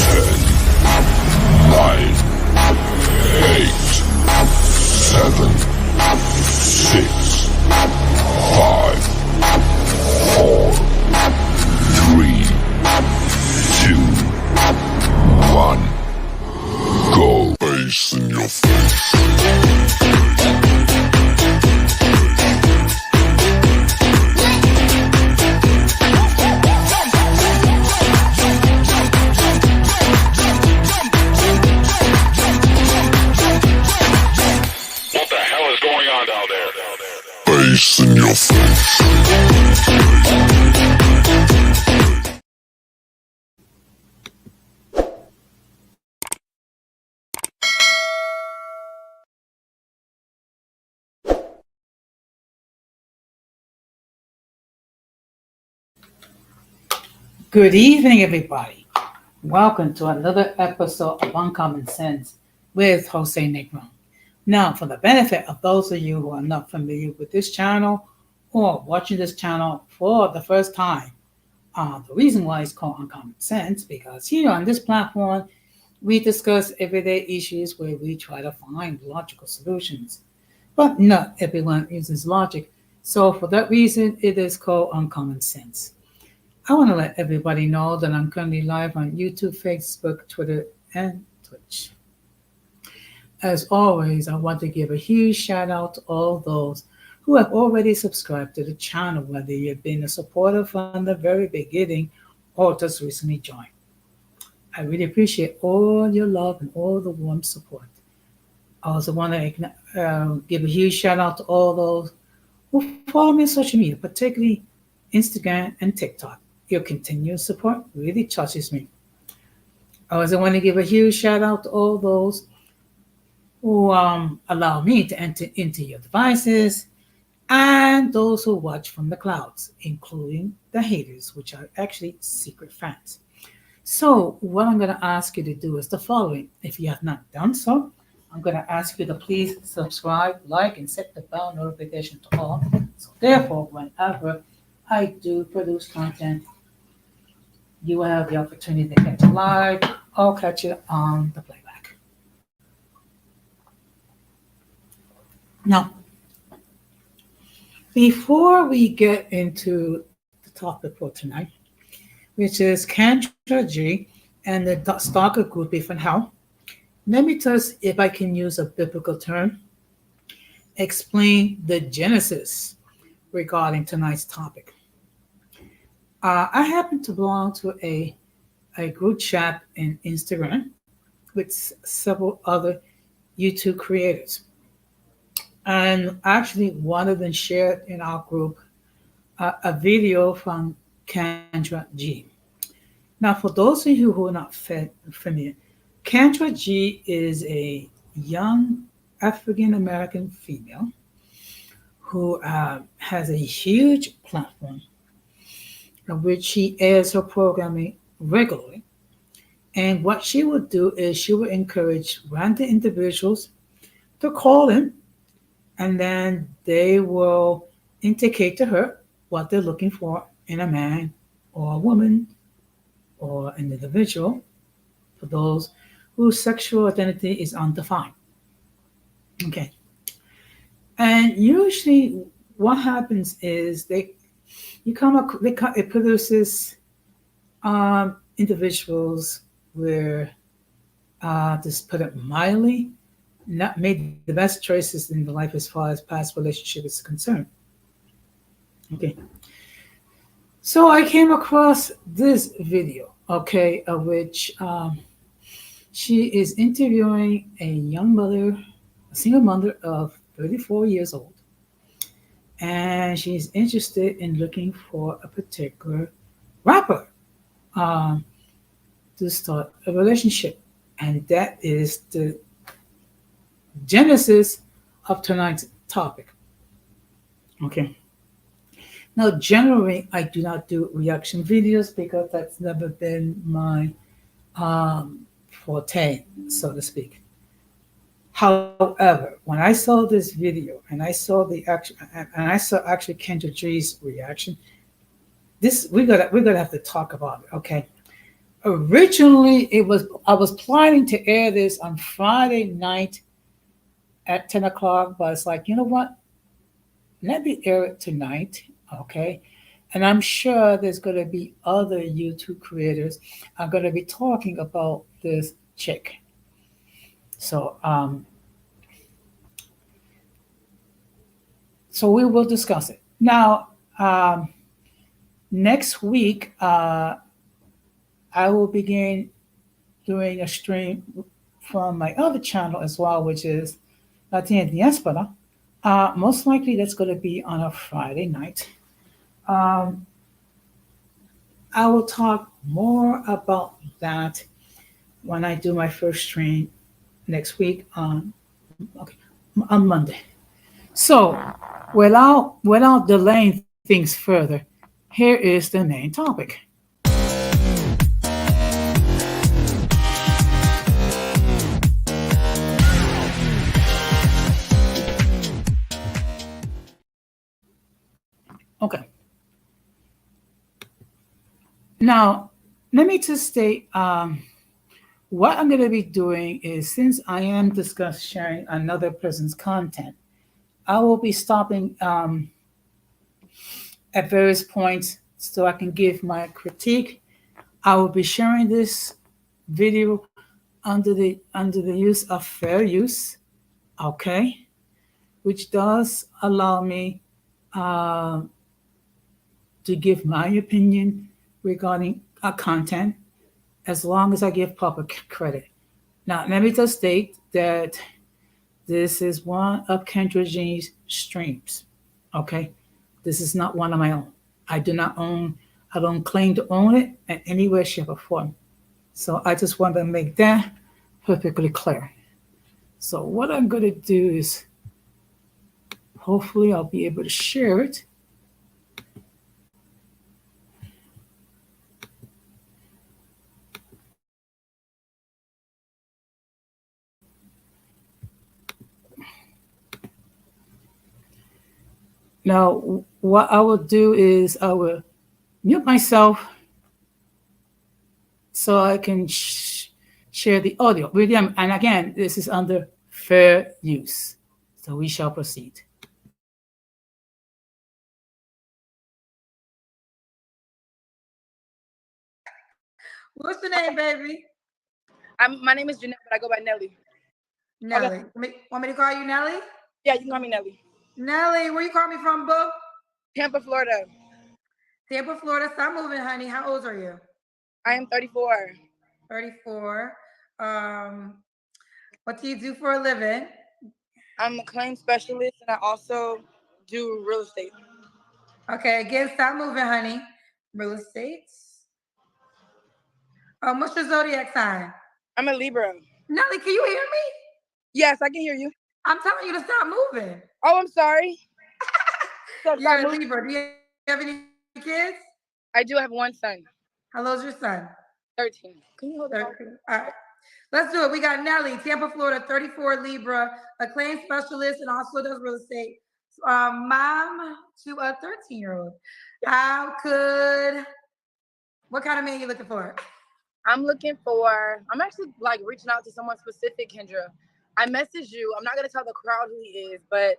Nine, 8, 7, 6, 5, 4, 3, 2, 1. Go. Face in your face. Face in your face. Good evening, everybody. Welcome to another episode of Uncommon Sense with Jose Negron. Now, for the benefit of those of you who are not familiar with this channel or watching this channel for the first time, the reason why it's called Uncommon Sense, because here on this platform, we discuss everyday issues where we try to find logical solutions. But not everyone uses logic. So for that reason, it is called Uncommon Sense. I want to let everybody know that I'm currently live on YouTube, Facebook, Twitter, and Twitch. As always, I want to give a huge shout out to all those who have already subscribed to the channel, whether you've been a supporter from the very beginning or just recently joined. I really appreciate all your love and all the warm support. I also want to give a huge shout out to all those who follow me on social media, particularly Instagram and TikTok. Your continued support really touches me. I also want to give a huge shout out to all those who allow me to enter into your devices and those who watch from the clouds, including the haters, which are actually secret fans. So what I'm going to ask you to do is the following. If you have not done so, I'm going to ask you to please subscribe, like, and set the bell notification to all. So therefore, whenever I do produce content, you will have the opportunity to catch it live or catch it on the playback. Now, before we get into the topic for tonight, which is Kendra G and the stalker groupie from hell, let me just, if I can use a biblical term, explain the genesis regarding tonight's topic. I happen to belong to a group chat in Instagram with several other YouTube creators. And actually, one of them shared in our group a video from Kendra G. Now, for those of you who are not familiar, Kendra G is a young African American female who has a huge platform in which she airs her programming regularly. And what she would do is she would encourage random individuals to call in, and then they will indicate to her what they're looking for in a man or a woman or an individual, for those whose sexual identity is undefined. Okay. And usually what happens is it produces individuals where, just put it mildly, not made the best choices in their life as far as past relationship is concerned. Okay. So I came across this video, okay, of which she is interviewing a young mother, a single mother of 34 years old. And she's interested in looking for a particular rapper to start a relationship. And that is the genesis of tonight's topic. Okay. Now, generally, I do not do reaction videos because that's never been my forte, so to speak. However, when I saw this video and I saw actually Kendra G's reaction, we're gonna have to talk about it. Okay, Originally, I was planning to air this on Friday night at 10 o'clock, but it's like, you know what? Let me air it tonight, okay? And I'm sure there's going to be other YouTube creators are going to be talking about this chick. So, so we will discuss it now. Next week, I will begin doing a stream from my other channel as well, which is Latina Diaspora. Most likely, that's going to be on a Friday night. Um, I will talk more about that when I do my first stream next week okay, on Monday. So, without delaying things further, here is the main topic. Okay. Now, let me just state what I'm going to be doing is since I am discuss sharing another person's content, I will be stopping at various points so I can give my critique. I will be sharing this video under the use of fair use, okay, which does allow me uh, to give my opinion regarding content as long as I give public credit. Now, let me just state that this is one of Kendra G's streams. Okay, this is not one of my own. I do not own. I don't claim to own it in any way, shape, or form. So I just want to make that perfectly clear. So what I'm going to do is, hopefully, I'll be able to share it. Now, what I will do is I will mute myself so I can share the audio. And again, this is under fair use. So we shall proceed. What's the name, baby? My name is Jeanette, but I go by Nelly. Nelly. Want me to call you Nelly? Yeah, you can call me Nelly. Nelly, where you call me from, boo? Tampa, Florida. Tampa, Florida. Stop moving, honey. How old are you? I am 34. 34. What do you do for a living? I'm a claim specialist, and I also do real estate. Okay, again, stop moving, honey. Real estate. What's your zodiac sign? I'm a Libra. Nelly, can you hear me? Yes, I can hear you. I'm telling you to stop moving. Oh, I'm sorry. You're a Libra. Do you have any kids? I do have one son. How old's your son? 13. Can you hold it? All right. Let's do it. We got Nelly, Tampa, Florida, 34 Libra, acclaimed specialist, and also does real estate. Mom to a 13-year-old. What kind of man you looking for? I'm actually like reaching out to someone specific, Kendra. I messaged you. I'm not gonna tell the crowd who he is, but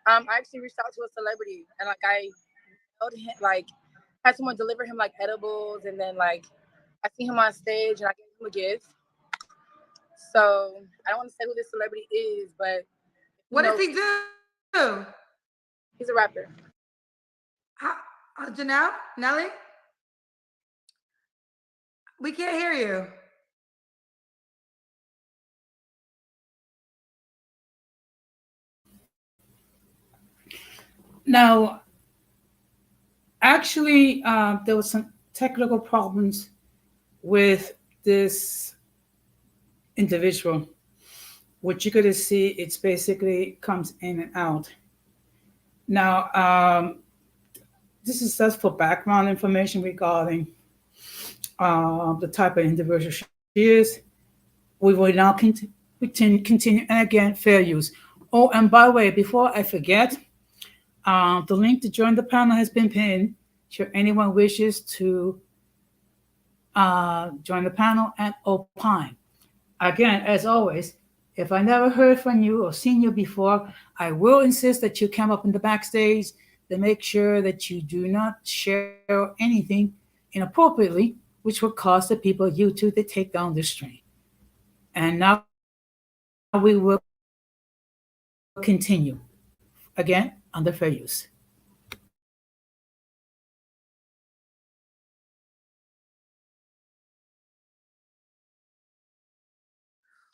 I actually reached out to a celebrity, and like I told him, like had someone deliver him like edibles, and then like I see him on stage, and I gave him a gift. So I don't want to say who this celebrity is, but what does he do? He's a rapper. Janelle? Nelly? We can't hear you. Now, actually, there was some technical problems with this individual. What you're going to see, it's basically comes in and out. Now, this is just for background information regarding the type of individual she is. We will now continue, and again, fair use. Oh, and by the way, before I forget, the link to join the panel has been pinned. Should anyone wishes to join the panel and opine. Again, as always, if I never heard from you or seen you before, I will insist that you come up in the backstage to make sure that you do not share anything inappropriately, which will cause the people of YouTube to take down the stream. And now we will continue. Again, under fair use.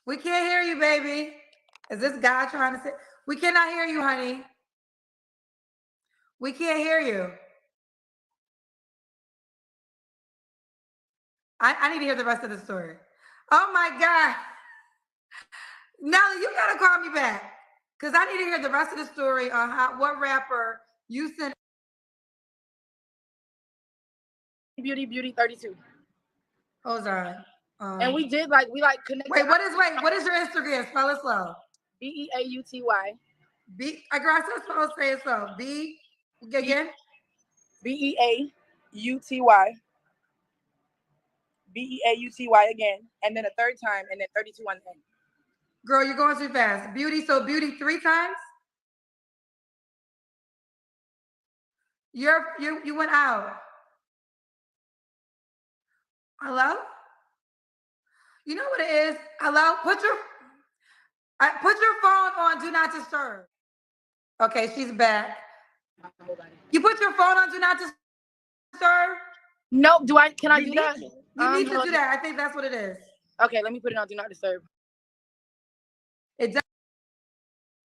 We can't hear you, baby. Is this guy trying to say? We cannot hear you, honey. We can't hear you. I need to hear the rest of the story. Oh my God. Nelly, you gotta call me back. Because I need to hear the rest of the story on what rapper you sent. Beauty 32. Hold on. And we did we connected. What is your Instagram? Spell it slow. BEAUTY. I girl, I said spell, say it slow. B again. BEAUTY. BEAUTY again, and then a third time, and then 32 on the end. Girl, you're going too fast. Beauty 3 times. You went out. Hello? You know what it is? Hello? Put your phone on Do Not Disturb. Okay, she's back. You put your phone on Do Not Disturb? No, can I do that? You need to do that. I think that's what it is. Okay, let me put it on Do Not Disturb.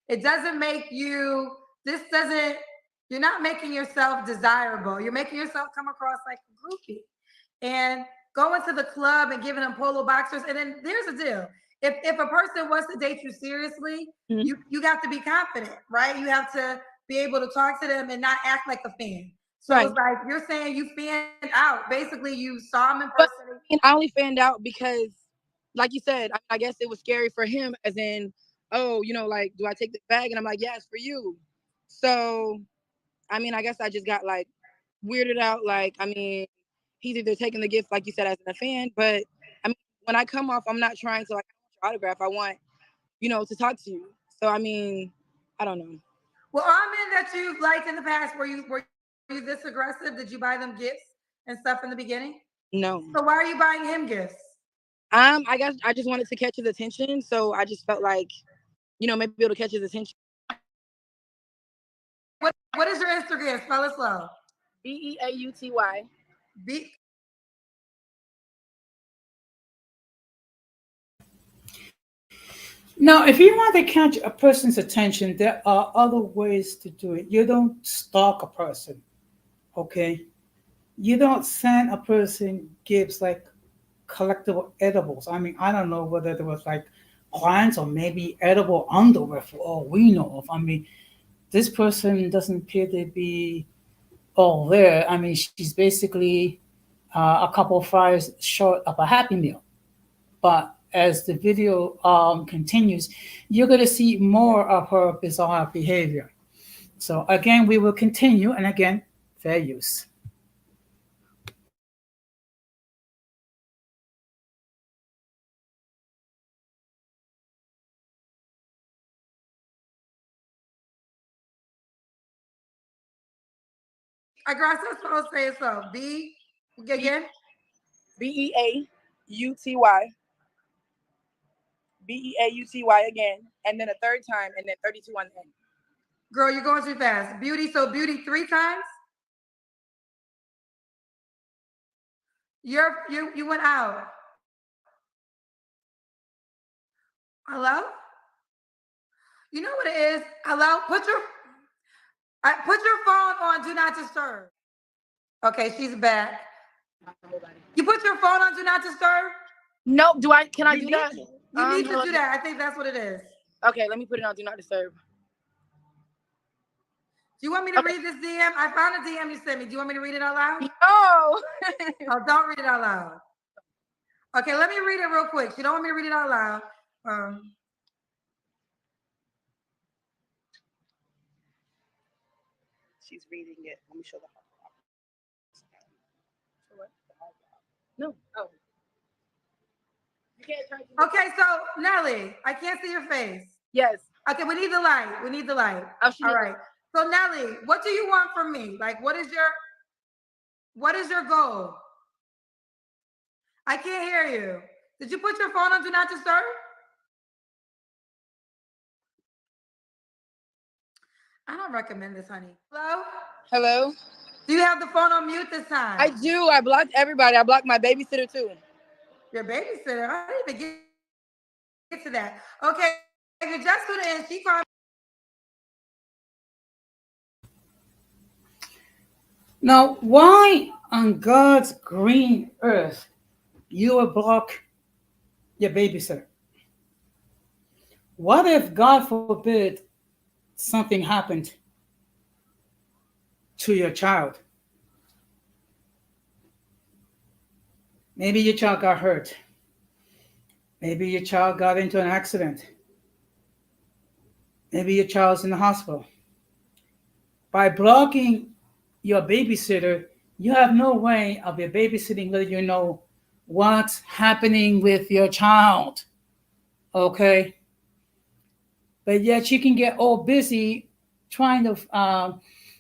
It doesn't make you, you're not making yourself desirable. You're making yourself come across like a groupie. And going to the club and giving them polo boxers. And then there's a deal. If a person wants to date you seriously, you got to be confident, right? You have to be able to talk to them and not act like a fan. So It's like you're saying you fanned out. Basically, you saw him in person. But I only fanned out because, like you said, I guess it was scary for him, as in, oh, do I take the bag? And I'm like, yeah, it's for you. So, I guess I just got weirded out. He's either taking the gift, like you said, as a fan, but when I come off, I'm not trying to autograph. I want, to talk to you. So, I don't know. Well, all men that you've liked in the past, were you this aggressive? Did you buy them gifts and stuff in the beginning? No. So why are you buying him gifts? I guess I just wanted to catch his attention. So I just felt like, maybe be able to catch his attention. What is your Instagram? Spell it slow. BEAUTY. Now, if you want to catch a person's attention, there are other ways to do it. You don't stalk a person, okay? You don't send a person gifts like collectible edibles. I don't know whether there was plants or maybe edible underwear for all we know of. This person doesn't appear to be all there. She's basically a couple of fries short of a Happy Meal. But as the video continues, you're going to see more of her bizarre behavior. So again, we will continue, and again, fair use. I girl, I supposed to say it so. B again. BEAUTY. BEAUTY again, and then a third time, and then 32 on the end. Girl, you're going too fast. Beauty 3 times. You went out. Hello? You know what it is? Hello? Put your phone on Do Not Disturb. Okay, she's back. You put your phone on Do Not Disturb? No, can I do that? You need to do that. I think that's what it is. Okay, let me put it on Do Not Disturb. Do you want me to read this DM? I found a DM you sent me. Do you want me to read it out loud? No. Oh, don't read it out loud. Okay, let me read it real quick. You don't want me to read it out loud. She's reading it. Let me show the hard copy. No. Oh. You can't turn. Okay, so Nelly, I can't see your face. Yes. Okay, we need the light. We need the light. Oh, All right. So Nelly, what do you want from me? Like, what is your goal? I can't hear you. Did you put your phone on Do Not Disturb? I don't recommend this, honey. Hello? Hello? Do you have the phone on mute this time? I do. I blocked everybody. I blocked my babysitter too. Your babysitter? I didn't even get to that. Okay, you just put it in. She called. Now, why on God's green earth you would block your babysitter? What if, God forbid, something happened to your child? Maybe your child got hurt. Maybe your child got into an accident. Maybe your child's in the hospital. By blocking your babysitter, you have no way of your babysitting letting you know what's happening with your child. Okay? But yet she can get all busy trying to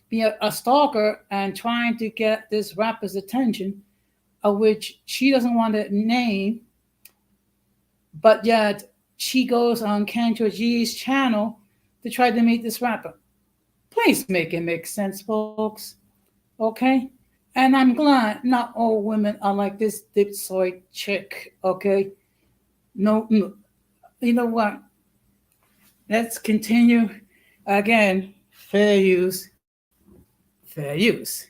be a stalker and trying to get this rapper's attention, of which she doesn't want to name, but yet she goes on Kendra G's channel to try to meet this rapper. Please make it make sense, folks. Okay? And I'm glad not all women are like this dipsoid chick. Okay? No, you know what? Let's continue. Again, fair use. Fair use.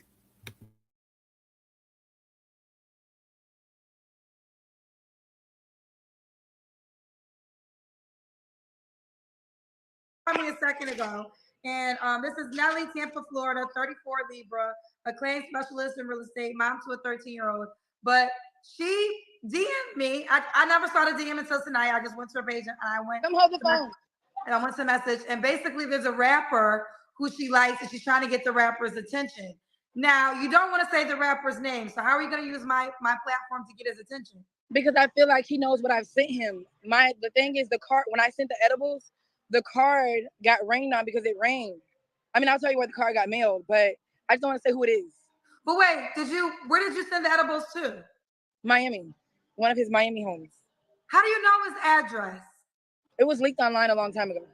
Me a second ago, and this is Nelly, Tampa, Florida, 34 Libra, acclaimed specialist in real estate, mom to a 13-year-old. But she DM'd me. I never saw the DM until tonight. I just went to her page and I went. Come hold the phone. And I went to message, and basically there's a rapper who she likes, and she's trying to get the rapper's attention. Now you don't want to say the rapper's name, so how are you going to use my platform to get his attention? Because I feel like he knows what I've sent him. The thing is, the card, when I sent the edibles, the card got rained on because it rained. I mean, I'll tell you where the card got mailed, but I just don't want to say who it is. But wait, where did you send the edibles to? Miami, one of his Miami homes. How do you know his address? It was leaked online a long time ago.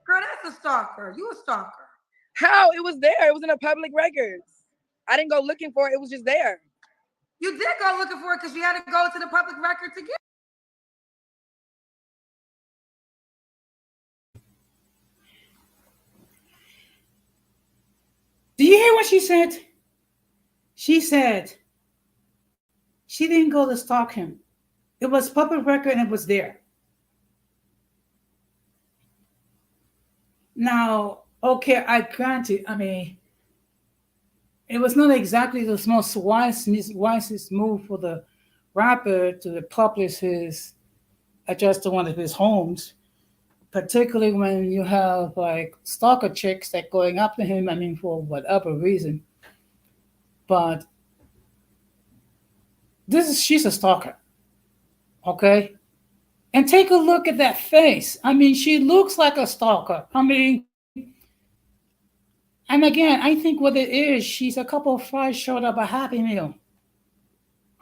Girl, that's a stalker. You a stalker. How? It was there. It was in the public records. I didn't go looking for it. It was just there. You did go looking for it because you had to go to the public record to get it. Do you hear what she said? She said she didn't go to stalk him. It was public record and it was there. Now, okay, I grant it. I mean, it was not exactly the most wisest move for the rapper to publish his address to one of his homes, particularly when you have like stalker chicks that going after him, I mean, for whatever reason. But she's a stalker, okay? And take a look at that face. I mean, she looks like a stalker. I mean, and again, I think what it is, she's a couple of fries short of a Happy Meal,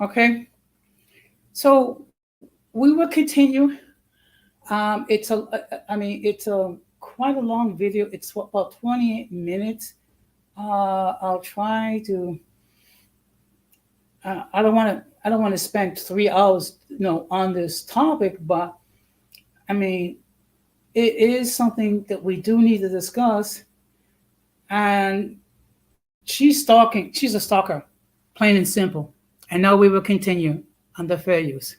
okay? So we will continue. It's a quite a long video. It's about 28 minutes. I'll try to. I don't want to spend 3 hours, on this topic, but I mean, it is something that we do need to discuss. And she's stalking. She's a stalker, plain and simple. And now we will continue on the fair use.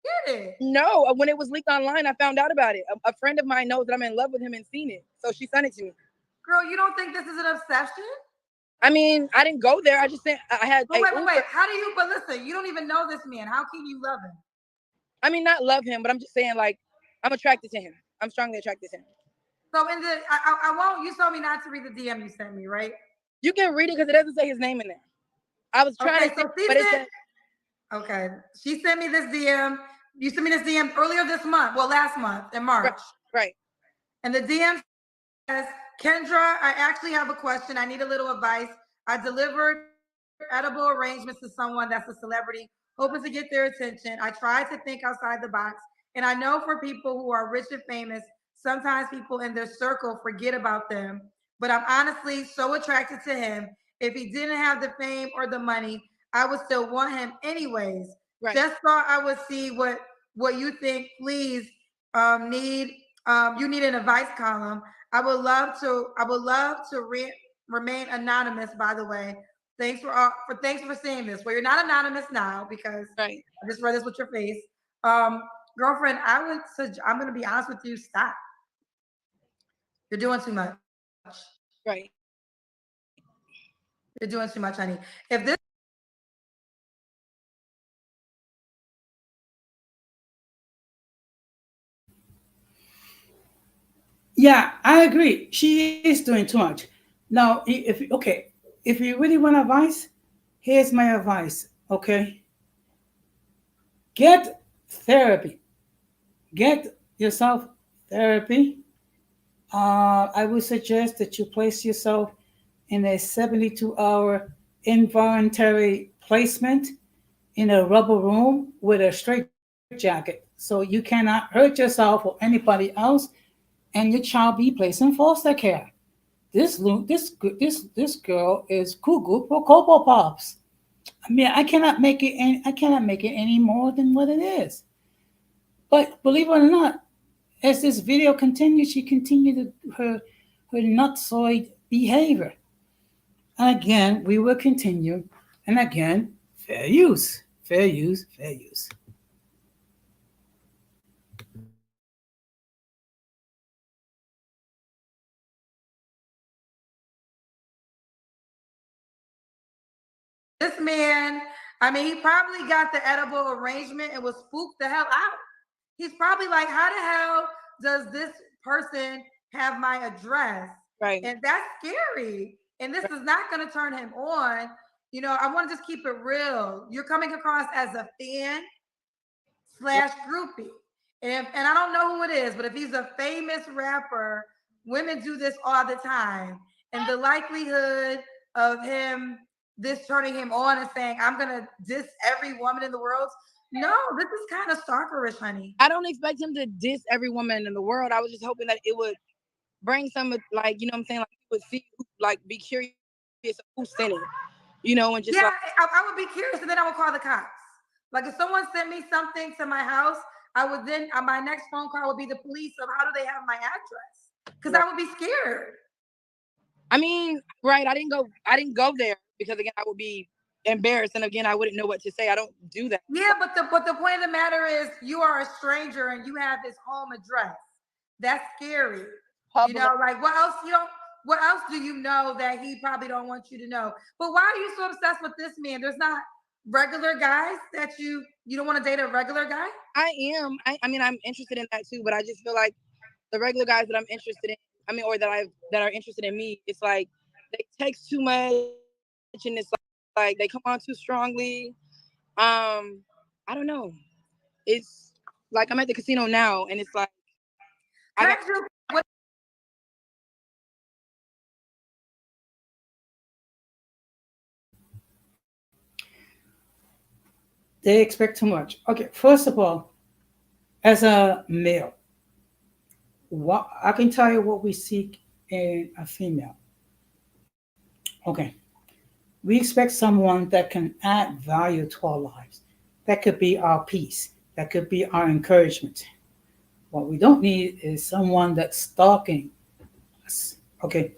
Get it? No, when it was leaked online, I found out about it. A friend of mine knows that I'm in love with him and seen it, so she sent it to me. Girl, you don't think this is an obsession? I mean, I didn't go there. I just sent. I had. But wait. How do you? But listen, you don't even know this man. How can you love him? I mean, not love him, but I'm just saying, like, I'm attracted to him. I'm strongly attracted to him. So I won't. You told me not to read the DM you sent me, right? You can read it because it doesn't say his name in there. I was trying to, but it said. Okay, she sent me this DM. You sent me this DM earlier this month. Well, last month in March. Right. And the DM says, Kendra, I actually have a question. I need a little advice. I delivered edible arrangements to someone that's a celebrity, hoping to get their attention. I tried to think outside the box. And I know for people who are rich and famous, sometimes people in their circle forget about them. But I'm honestly so attracted to him. If he didn't have the fame or the money, I would still want him anyways. Right. Just thought I would see what you think. Please, you need an advice column. I would love to remain anonymous. By the way, thanks for saying this. Well, you're not anonymous now because I just read this with your face. Girlfriend, I'm going to be honest with you. Stop. You're doing too much. Right. You're doing too much, honey. If this Yeah, I agree. She is doing too much. Now, if you really want advice, here's my advice. Okay, get therapy. Get yourself therapy. I would suggest that you place yourself in a 72-hour involuntary placement in a rubber room with a straight jacket, so you cannot hurt yourself or anybody else, and your child be placed in foster care. This girl is cuckoo for Cocoa Pops. I mean, I cannot make it any more than what it is. But believe it or not, as this video continues, she continued her nutsoid behavior. And again, we will continue. And again, fair use, fair use, fair use. This man, I mean, he probably got the edible arrangement and was spooked the hell out. He's probably like, how the hell does this person have my address? Right. And that's scary. And this is not going to turn him on. You know, I want to just keep it real. You're coming across as a fan / groupie. And I don't know who it is, but if he's a famous rapper, women do this all the time. And the likelihood of this turning him on and saying, I'm going to diss every woman in the world. No, this is kind of stalkerish, honey. I don't expect him to diss every woman in the world. I was just hoping that it would bring some, like, you know what I'm saying? Like, he would see, like, be curious of who sent it, you know, and just I would be curious, and then I would call the cops. Like, if someone sent me something to my house, I would then, my next phone call would be the police of how do they have my address? Because I would be scared. I mean, right, I didn't go there because, again, I would be embarrassed, and again, I wouldn't know what to say. I don't do that. Yeah, but the point of the matter is, you are a stranger and you have his home address. That's scary. You know, like what else do you know that he probably don't want you to know? But why are you so obsessed with this man? There's not regular guys that you don't want to date a regular guy? I am. I mean, I'm interested in that too, but I just feel like the regular guys that I'm interested in, I mean, or that are interested in me, it's like they text too much and it's like they come on too strongly. I don't know. It's like I'm at the casino now and it's like They expect too much. Okay, first of all, as a male, what I can tell you what we seek in a female. Okay, we expect someone that can add value to our lives. That could be our peace. That could be our encouragement. What we don't need is someone that's stalking us. Okay,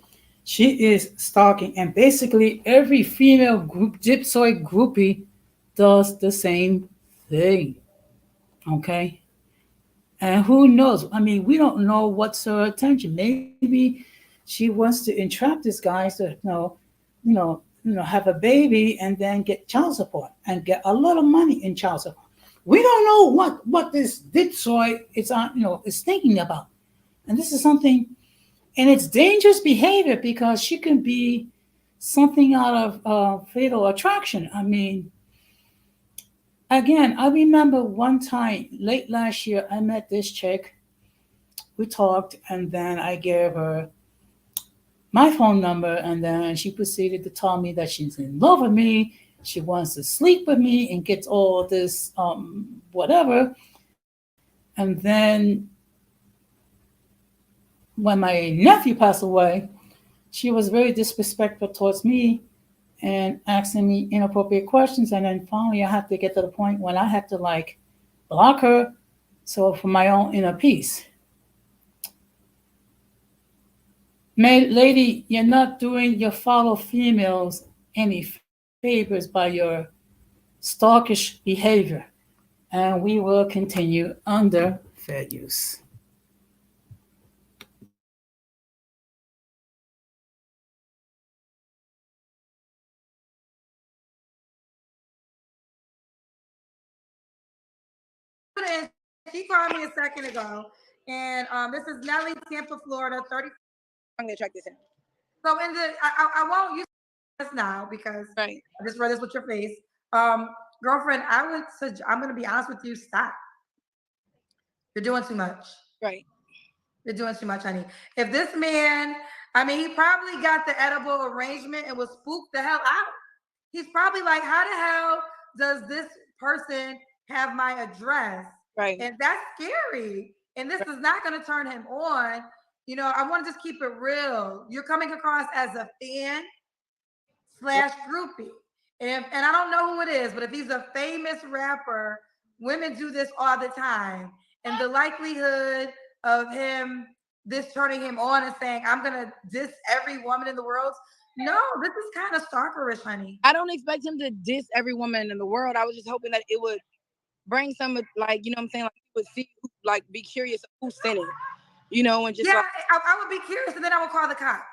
she is stalking, and basically every female group gypsoid groupie does the same thing. Okay, and who knows? I mean, we don't know what's her attention. Maybe she wants to entrap this guy to have a baby and then get child support and get a lot of money in child support. We don't know what this dipsoid is thinking about. And this is something, and it's dangerous behavior because she can be something out of fatal attraction. I mean, again, I remember one time late last year, I met this chick. We talked, and then I gave her my phone number, and then she proceeded to tell me that she's in love with me. She wants to sleep with me and gets all this whatever. And then when my nephew passed away, she was very disrespectful towards me and asking me inappropriate questions. And then finally, I had to get to the point when I had to like block her. So for my own inner peace, lady, you're not doing your fellow females any favors by your stalkish behavior, and we will continue under fair use. And she called me a second ago, and this is Nelly, Tampa, Florida, 30. I'm gonna track this in. So in the, I won't use this now because Right. I just read this with your face. Um, Girlfriend, I'm gonna be honest with you. Stop. You're doing too much. Right. You're doing too much, honey. If this man, I mean, he probably got the edible arrangement and was spooked the hell out. He's probably like, how the hell does this person have my address? Right. And that's scary. And this is not going to turn him on. You know, I want to just keep it real. You're coming across as a fan slash groupie. And I don't know who it is, but if he's a famous rapper, women do this all the time. And the likelihood of him this turning him on and saying, I'm gonna diss every woman in the world. No, this is kind of stalkerish, honey. I don't expect him to diss every woman in the world. I was just hoping that it would bring some, like, you know what I'm saying? Like, he would see, like, be curious of who sent it, you know, and just Yeah, like, I would be curious, and then I would call the cops.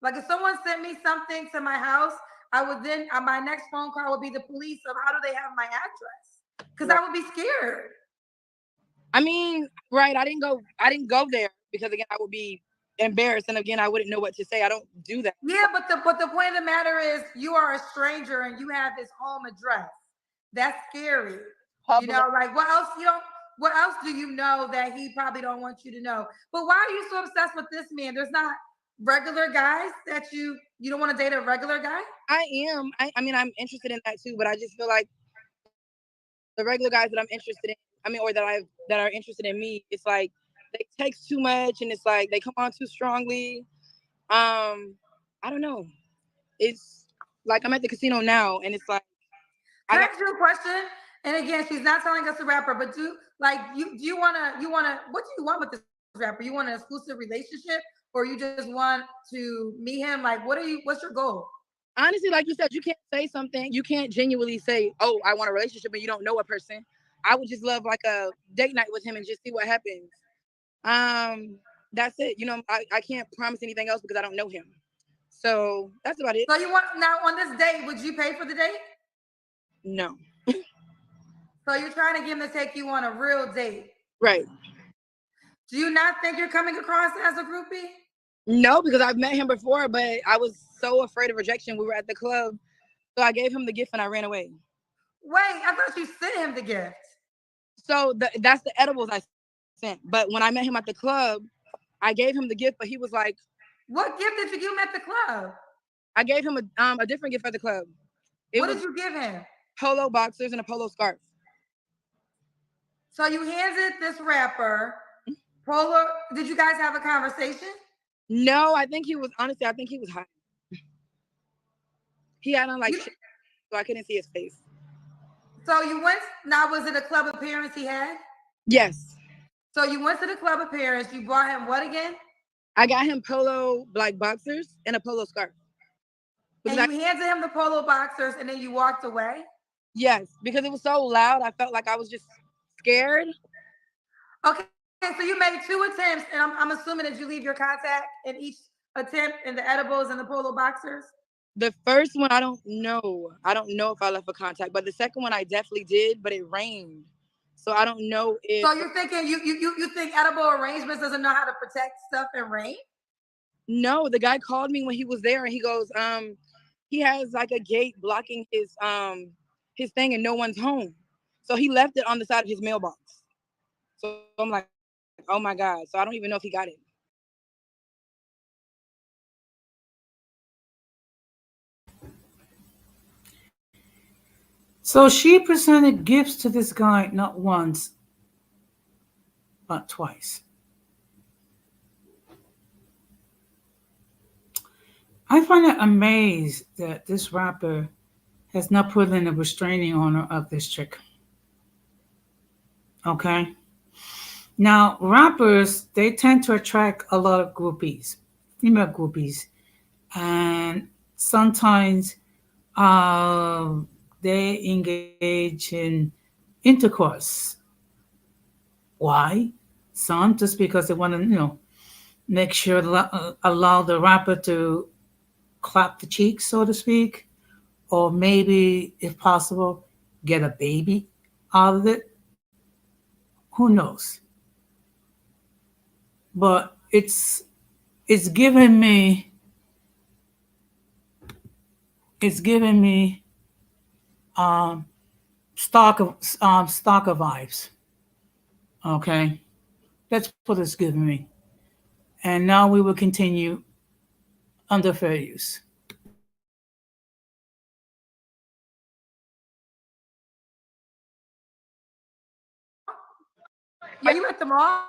Like if someone sent me something to my house, I would then my next phone call would be the police of how do they have my address? Because I would be scared. I mean, right, I didn't go there because again I would be embarrassed and again I wouldn't know what to say. I don't do that. Yeah, but the point of the matter is you are a stranger and you have his home address. That's scary. You know, like what else do you know that he probably don't want you to know? But why are you so obsessed with this man? There's not regular guys that you don't want to date a regular guy? I am. I mean, I'm interested in that too, but I just feel like the regular guys that I'm interested in, I mean, or that are interested in me, it's like they text too much and it's like they come on too strongly. I don't know. It's like I'm at the casino now and it's like Can I ask you a question? And again, she's not telling us a rapper, but do you wanna what do you want with this rapper? You want an exclusive relationship or you just want to meet him? Like what's your goal? honestly, like you said, you can't say something. You can't genuinely say, "Oh, I want a relationship," and you don't know a person. I would just love like a date night with him and just see what happens. That's it. You know, I can't promise anything else because I don't know him. So that's about it. So you want now on this date, would you pay for the date? No. So you're trying to get him to take you on a real date. Right. Do you not think you're coming across as a groupie? No, because I've met him before, but I was so afraid of rejection. We were at the club, so I gave him the gift and I ran away. Wait, I thought you sent him the gift. So that's the edibles I sent. But when I met him at the club, I gave him the gift, but he was like, "What gift did you give him at the club?" I gave him a different gift at the club. What did you give him? Polo boxers and a polo scarf. So you handed this rapper polo. Did you guys have a conversation? No, I think he was high. He had on like shit, so I couldn't see his face. So you went. Now, was it a club appearance he had? Yes. So you went to the club appearance. You brought him what again? I got him polo like boxers and a polo scarf. And you handed him the polo boxers, and then you walked away. Yes, because it was so loud. I felt like I was just scared. Okay, so you made 2 attempts, and I'm assuming that you leave your contact in each attempt in the edibles and the polo boxers. The first one, I don't know if I left a contact, but the second one I definitely did, but it rained. So I don't know if. So you're thinking you think Edible Arrangements doesn't know how to protect stuff in rain? No, the guy called me when he was there and he goes, he has like a gate blocking his thing and no one's home. So he left it on the side of his mailbox. So I'm like, oh my God. So I don't even know if he got it. So she presented gifts to this guy not once, but twice. I find it amazed that this rapper has not put in a restraining order of this chick. Okay? Now, rappers, they tend to attract a lot of groupies, female groupies, and sometimes they engage in intercourse. Why? Some just because they want to, make sure allow the rapper to clap the cheeks, so to speak, or maybe, if possible, get a baby out of it. Who knows? But it's giving me it's giving me um, stalker vibes. Okay, that's what it's giving me. And now we will continue under fair use. Are you at the mall?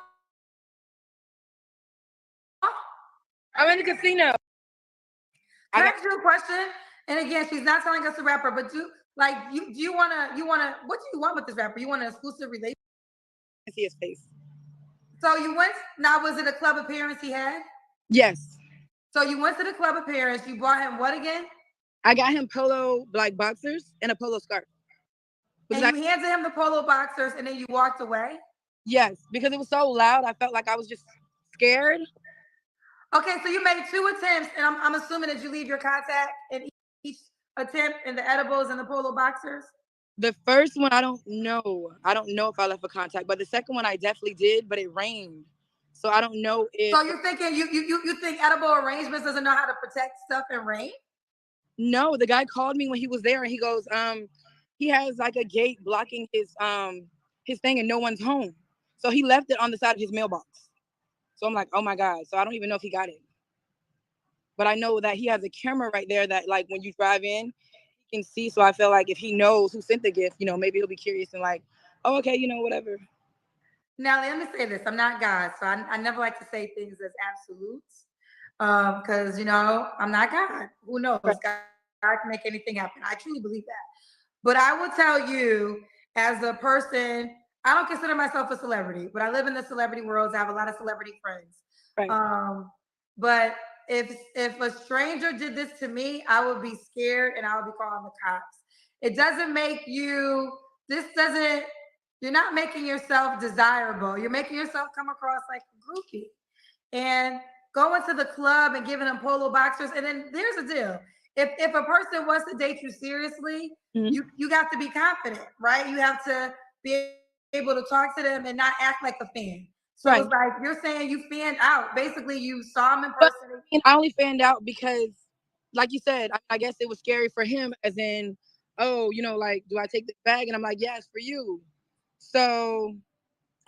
I'm in the casino. Can I ask you a question? And again, she's not telling us the rapper, but do you wanna what do you want with this rapper? You want an exclusive relationship? See his face. So you went now, was it a club appearance he had? Yes. So you went to the club appearance, you bought him what again? I got him polo like boxers and a polo scarf. And you handed him the polo boxers and then you walked away? Yes, because it was so loud. I felt like I was just scared. Okay, so you made 2 attempts, and I'm assuming that you leave your contact in each attempt in the edibles and the polo boxers? The first one, I don't know. I don't know if I left a contact, but the second one I definitely did, but it rained. So I don't know if. So you're thinking you think Edible Arrangements doesn't know how to protect stuff in rain? No, the guy called me when he was there and he goes, he has like a gate blocking his thing and no one's home. So he left it on the side of his mailbox. So I'm like, oh my God. So I don't even know if he got it. But I know that he has a camera right there that like when you drive in, he can see. So I feel like if he knows who sent the gift, maybe he'll be curious and like, oh, okay, whatever. Now, let me say this. I'm not God, so I never like to say things as absolutes. Because, I'm not God. Who knows? Right. God can make anything happen. I truly believe that. But I will tell you, as a person, I don't consider myself a celebrity, but I live in the celebrity world. So I have a lot of celebrity friends. Right. But if a stranger did this to me, I would be scared and I would be calling the cops. It doesn't make you. This doesn't. You're not making yourself desirable. You're making yourself come across like a groupie. And going to the club and giving them polo boxers. And then there's a deal. If a person wants to date you seriously, Mhm. you have to be confident, right? You have to be able to talk to them and not act like a fan. So Right. it's like you're saying you fanned out. Basically, you saw him in But person. I only fanned out because, like you said, I guess it was scary for him, as in, oh, like, do I take this bag? And I'm like, yes, for you. So,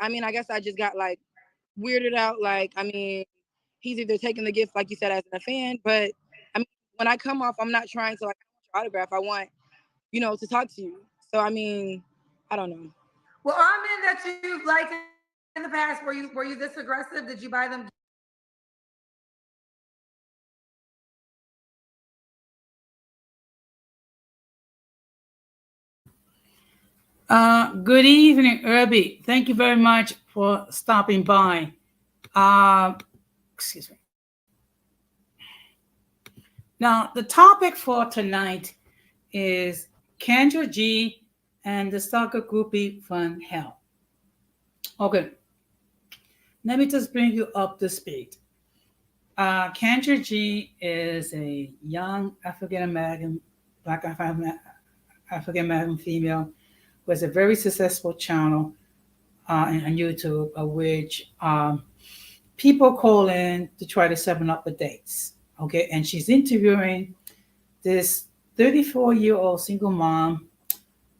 I guess I just got like weirded out. Like, he's either taking the gift, like you said, as a fan, but when I come off, I'm not trying to like your autograph. I want, to talk to you. So, I don't know. Well, are men that you've liked in the past, were you this aggressive? Did you buy them? Good evening, Irby. Thank you very much for stopping by. Excuse me. Now, the topic for tonight is Kendra G and the stalker groupie Fun Hell. Okay, let me just bring you up to speed. Kendra G is a young African American, Black African American female who has a very successful channel on YouTube, which people call in to try to set up the dates. Okay, and she's interviewing this 34-year-old single mom.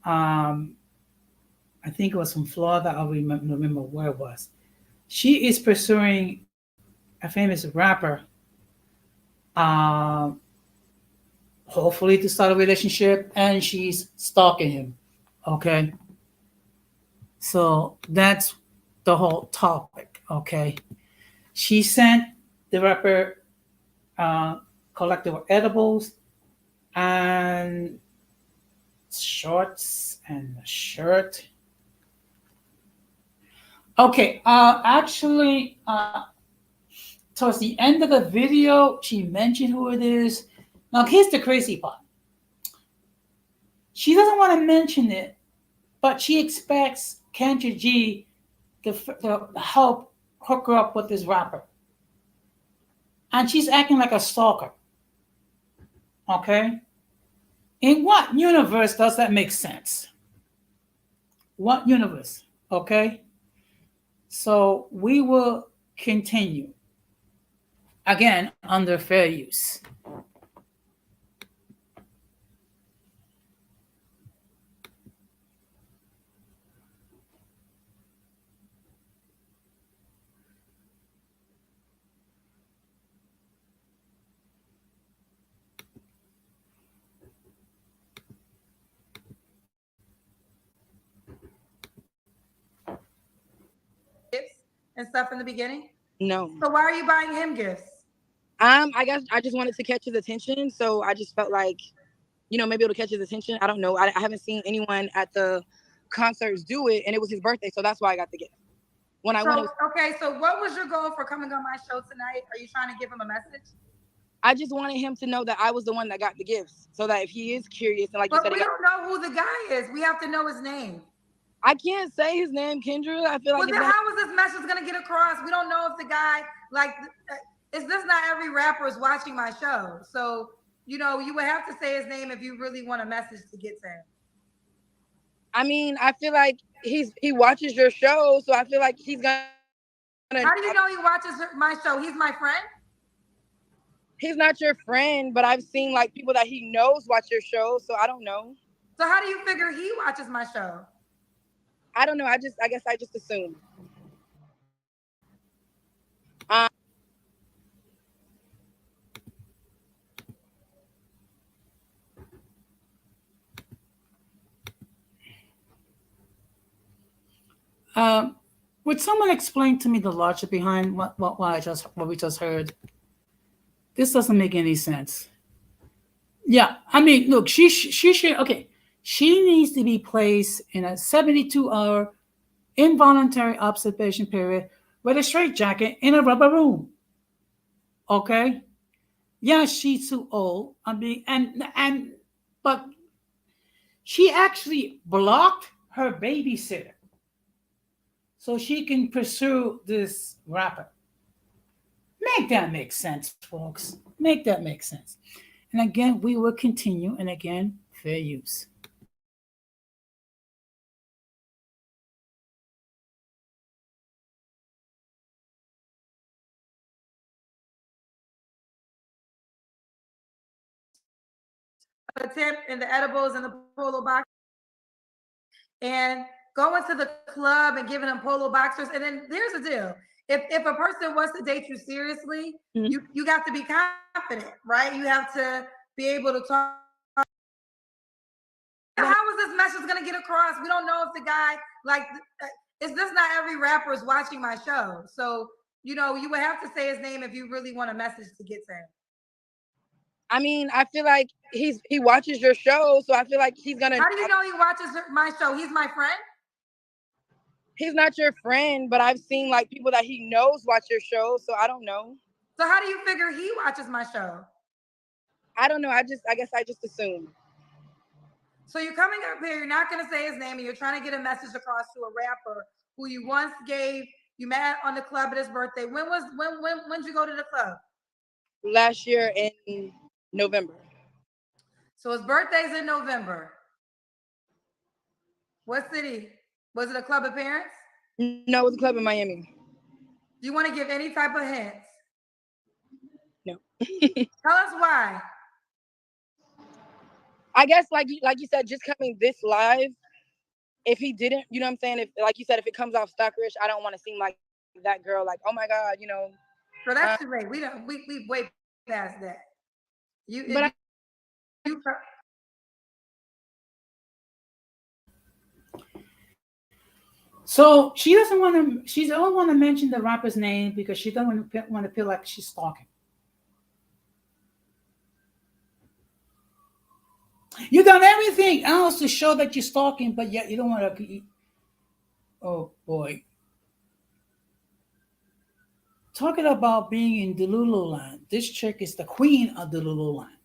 Um, I think it was from Florida. I remember where it was. She is pursuing a famous rapper, um, hopefully to start a relationship, and she's stalking him. Okay, so that's the whole topic. Okay, she sent the rapper uh, collectible edibles and shorts and a shirt. Okay, actually, towards the end of the video, she mentioned who it is. Now, here's the crazy part. She doesn't want to mention it, but she expects Kendra G to help hook her up with this rapper. And she's acting like a stalker. Okay? In what universe does that make sense? What universe? Okay? So we will continue. Again, under fair use. Gifts and stuff in the beginning? No. So why are you buying him gifts? I guess I just wanted to catch his attention, so I just felt like, maybe it'll catch his attention. I don't know. I haven't seen anyone at the concerts do it, and it was his birthday, so that's why I got the gift. When I went, Okay, so what was your goal for coming on my show tonight? Are you trying to give him a message? I just wanted him to know that I was the one that got the gifts, so that if he is curious and like you But said, we don't know who the guy is. We have to know his name. I can't say his name, Kendra. I feel like. Well, then how is this message gonna get across? We don't know if the guy is this not every rapper is watching my show, so you would have to say his name if you really want a message to get to him. I mean, I feel like he watches your show, so I feel like he's gonna. How do you know he watches my show? He's my friend. He's not your friend, but I've seen like people that he knows watch your show, so I don't know. So how do you figure he watches my show? I don't know. I guess I just assume. Would someone explain to me the logic behind what we just heard? This doesn't make any sense. Yeah, I mean, look, she should. Okay, she needs to be placed in a 72-hour involuntary observation period with a straitjacket in a rubber room. Okay. Yeah, she's too old. I mean, but she actually blocked her babysitter so she can pursue this rapper. Make that make sense, folks. Make that make sense. And again, we will continue. And again, fair use. The tip and the edibles and the polo box, and going to the club and giving them polo boxers. And then there's a deal. If a person wants to date you seriously, you got to be confident, right? You have to be able to talk. How is this message going to get across? We don't know if the guy is this not every rapper is watching my show, so you would have to say his name if you really want a message to get to him. I mean, I feel like he watches your show, so I feel like he's gonna. How do you know he watches my show? He's my friend. He's not your friend, but I've seen like people that he knows watch your show, so I don't know. So how do you figure he watches my show? I don't know. I guess I just assume. So you're coming up here, you're not going to say his name, and you're trying to get a message across to a rapper who you once you met on the club at his birthday. When did you go to the club? Last year in November. So his birthday's in November. What city? Was it a club appearance? No, it was a club in Miami. Do you want to give any type of hints? No. Tell us why. I guess like you said, just coming this live, if he didn't, you know what I'm saying? If like you said, if it comes off stalkerish, I don't want to seem like that girl, like, oh my God, you know. So that's too late. We way past that. You But if I, you So she doesn't want to. She don't want to mention the rapper's name because she doesn't want to feel like she's stalking. You've done everything else to show that you're stalking, but yet you don't want to. Oh boy. Talking about being in Delulu land, this chick is the queen of Delulu land.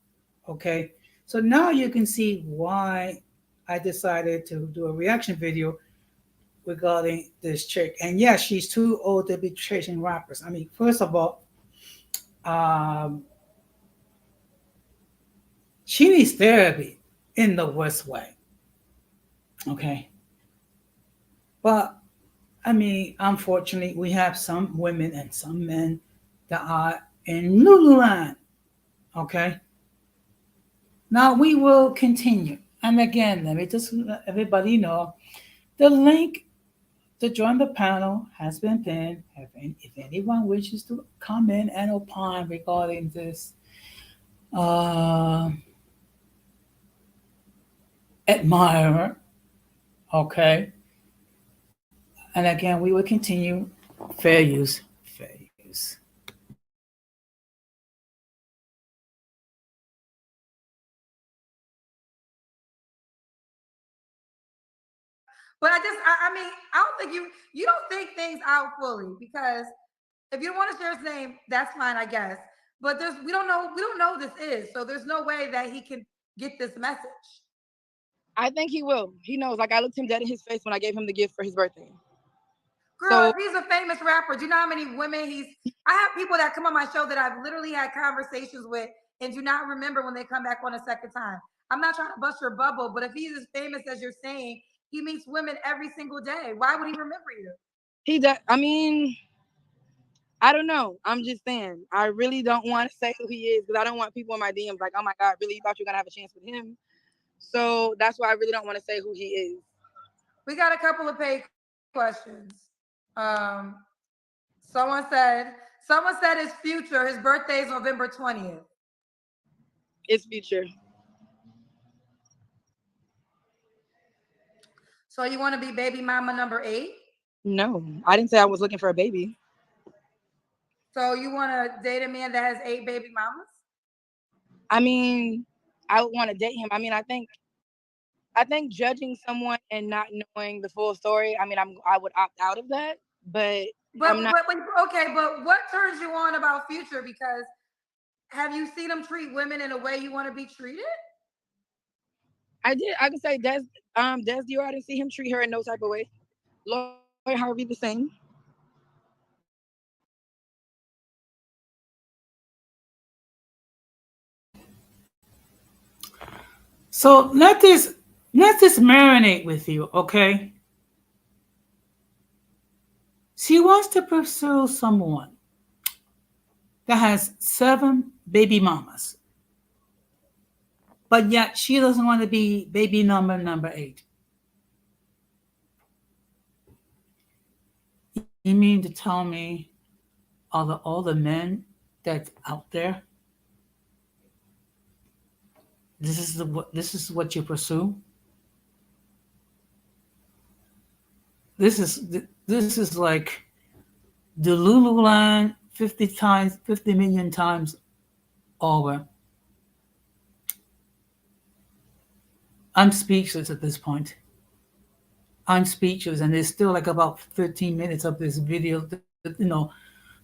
Okay. So now you can see why I decided to do a reaction video regarding this chick. And yes, she's too old to be chasing rappers. I mean, first of all, um, she needs therapy in the worst way. Okay. But I mean, unfortunately, we have some women and some men that are in Lululand. Okay. Now we will continue. And again, let me just let everybody know the link to join the panel has been pinned. If anyone wishes to come in and opine regarding this uh, admirer, okay. And again, we will continue fair use, fair use. But I mean, I don't think you don't think things out fully because if you don't want to share his name, that's fine, I guess. But we don't know who this is, so there's no way that he can get this message. I think he will. He knows. Like I looked him dead in his face when I gave him the gift for his birthday. Girl, if he's a famous rapper, do you know how many women I have people that come on my show that I've literally had conversations with and do not remember when they come back on a second time. I'm not trying to bust your bubble, but if he's as famous as you're saying, he meets women every single day. Why would he remember you? He does. I mean, I don't know. I'm just saying. I really don't want to say who he is because I don't want people in my DMs like, oh my God, really? You thought you were gonna have a chance with him? So that's why I really don't want to say who he is. We got a couple of paid questions. Um, someone said his future. His birthday is November 20th. It's Future. So you want to be baby mama number 8? No, I didn't say I was looking for a baby. So you want to date a man that has 8 baby mamas? I mean, I would want to date him. I mean, I think judging someone and not knowing the full story. I mean, I would opt out of that, but I'm not. But what turns you on about Future? Because have you seen him treat women in a way you want to be treated? I did. I could say Des Dior. I didn't see him treat her in no type of way. Lloyd Harvey the same. So let this marinate with you, okay? She wants to pursue someone that has 7 baby mamas, but yet she doesn't want to be baby number 8. You mean to tell me all the men that's out there, this is what you pursue? This is like the Lululand 50 million times over. I'm speechless at this point. I'm speechless, and there's still like about 13 minutes of this video,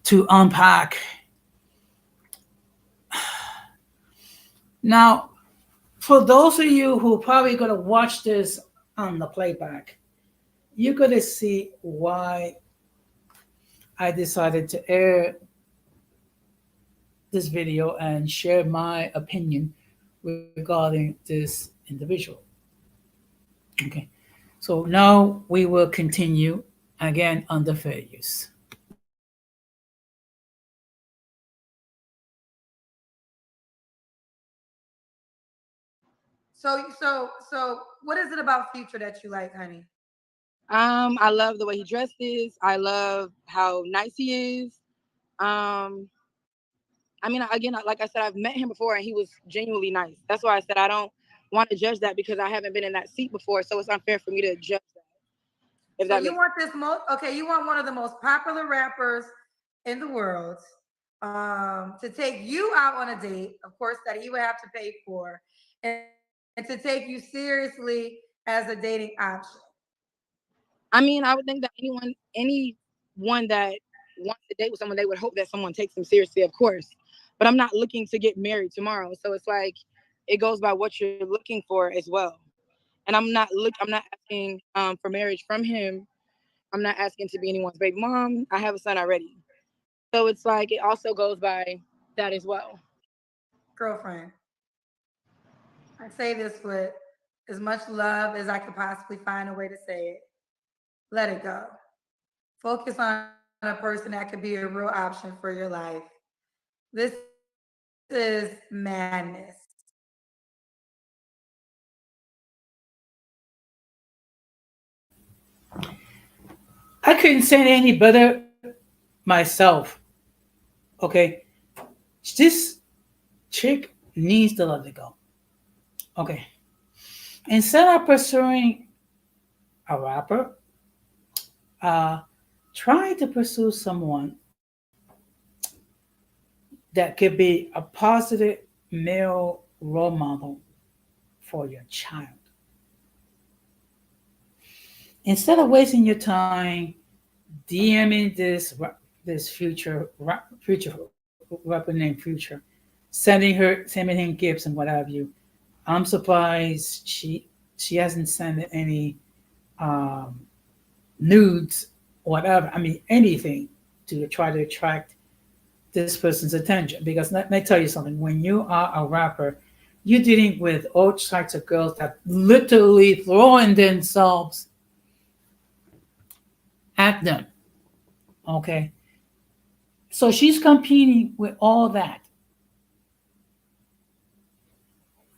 to unpack. Now, for those of you who are probably going to watch this on the playback, you're going to see why I decided to air this video and share my opinion regarding this individual. Okay, so now we will continue again under fair use. So what is it about Future that you like, honey? I love the way he dresses. I love how nice he is. Um, I mean, again, like I said, I've met him before and he was genuinely nice. That's why I said I don't want to judge that because I haven't been in that seat before. So it's unfair for me to judge that. If So that you makes want this most okay, you want one of the most popular rappers in the world to take you out on a date, of course, that he would have to pay for, and to take you seriously as a dating option. I mean, I would think that anyone that wants to date with someone, they would hope that someone takes them seriously, of course. But I'm not looking to get married tomorrow. So it's like it goes by what you're looking for as well. And I'm not asking for marriage from him. I'm not asking to be anyone's baby mom. I have a son already. So it's like it also goes by that as well. Girlfriend, I say this with as much love as I could possibly find a way to say it. Let it go. Focus on a person that could be a real option for your life. This is madness. I couldn't say it any better myself. Okay, this chick needs to let it go. Okay, instead of pursuing a rapper, uh, try to pursue someone that could be a positive male role model for your child. Instead of wasting your time DMing this future rapper named Future, sending him gifts and what have you. I'm surprised she hasn't sent any um, nudes, whatever. I mean anything to try to attract this person's attention. Because let me tell you something: when you are a rapper, you're dealing with all types of girls that literally throwing themselves at them. Okay, so she's competing with all that.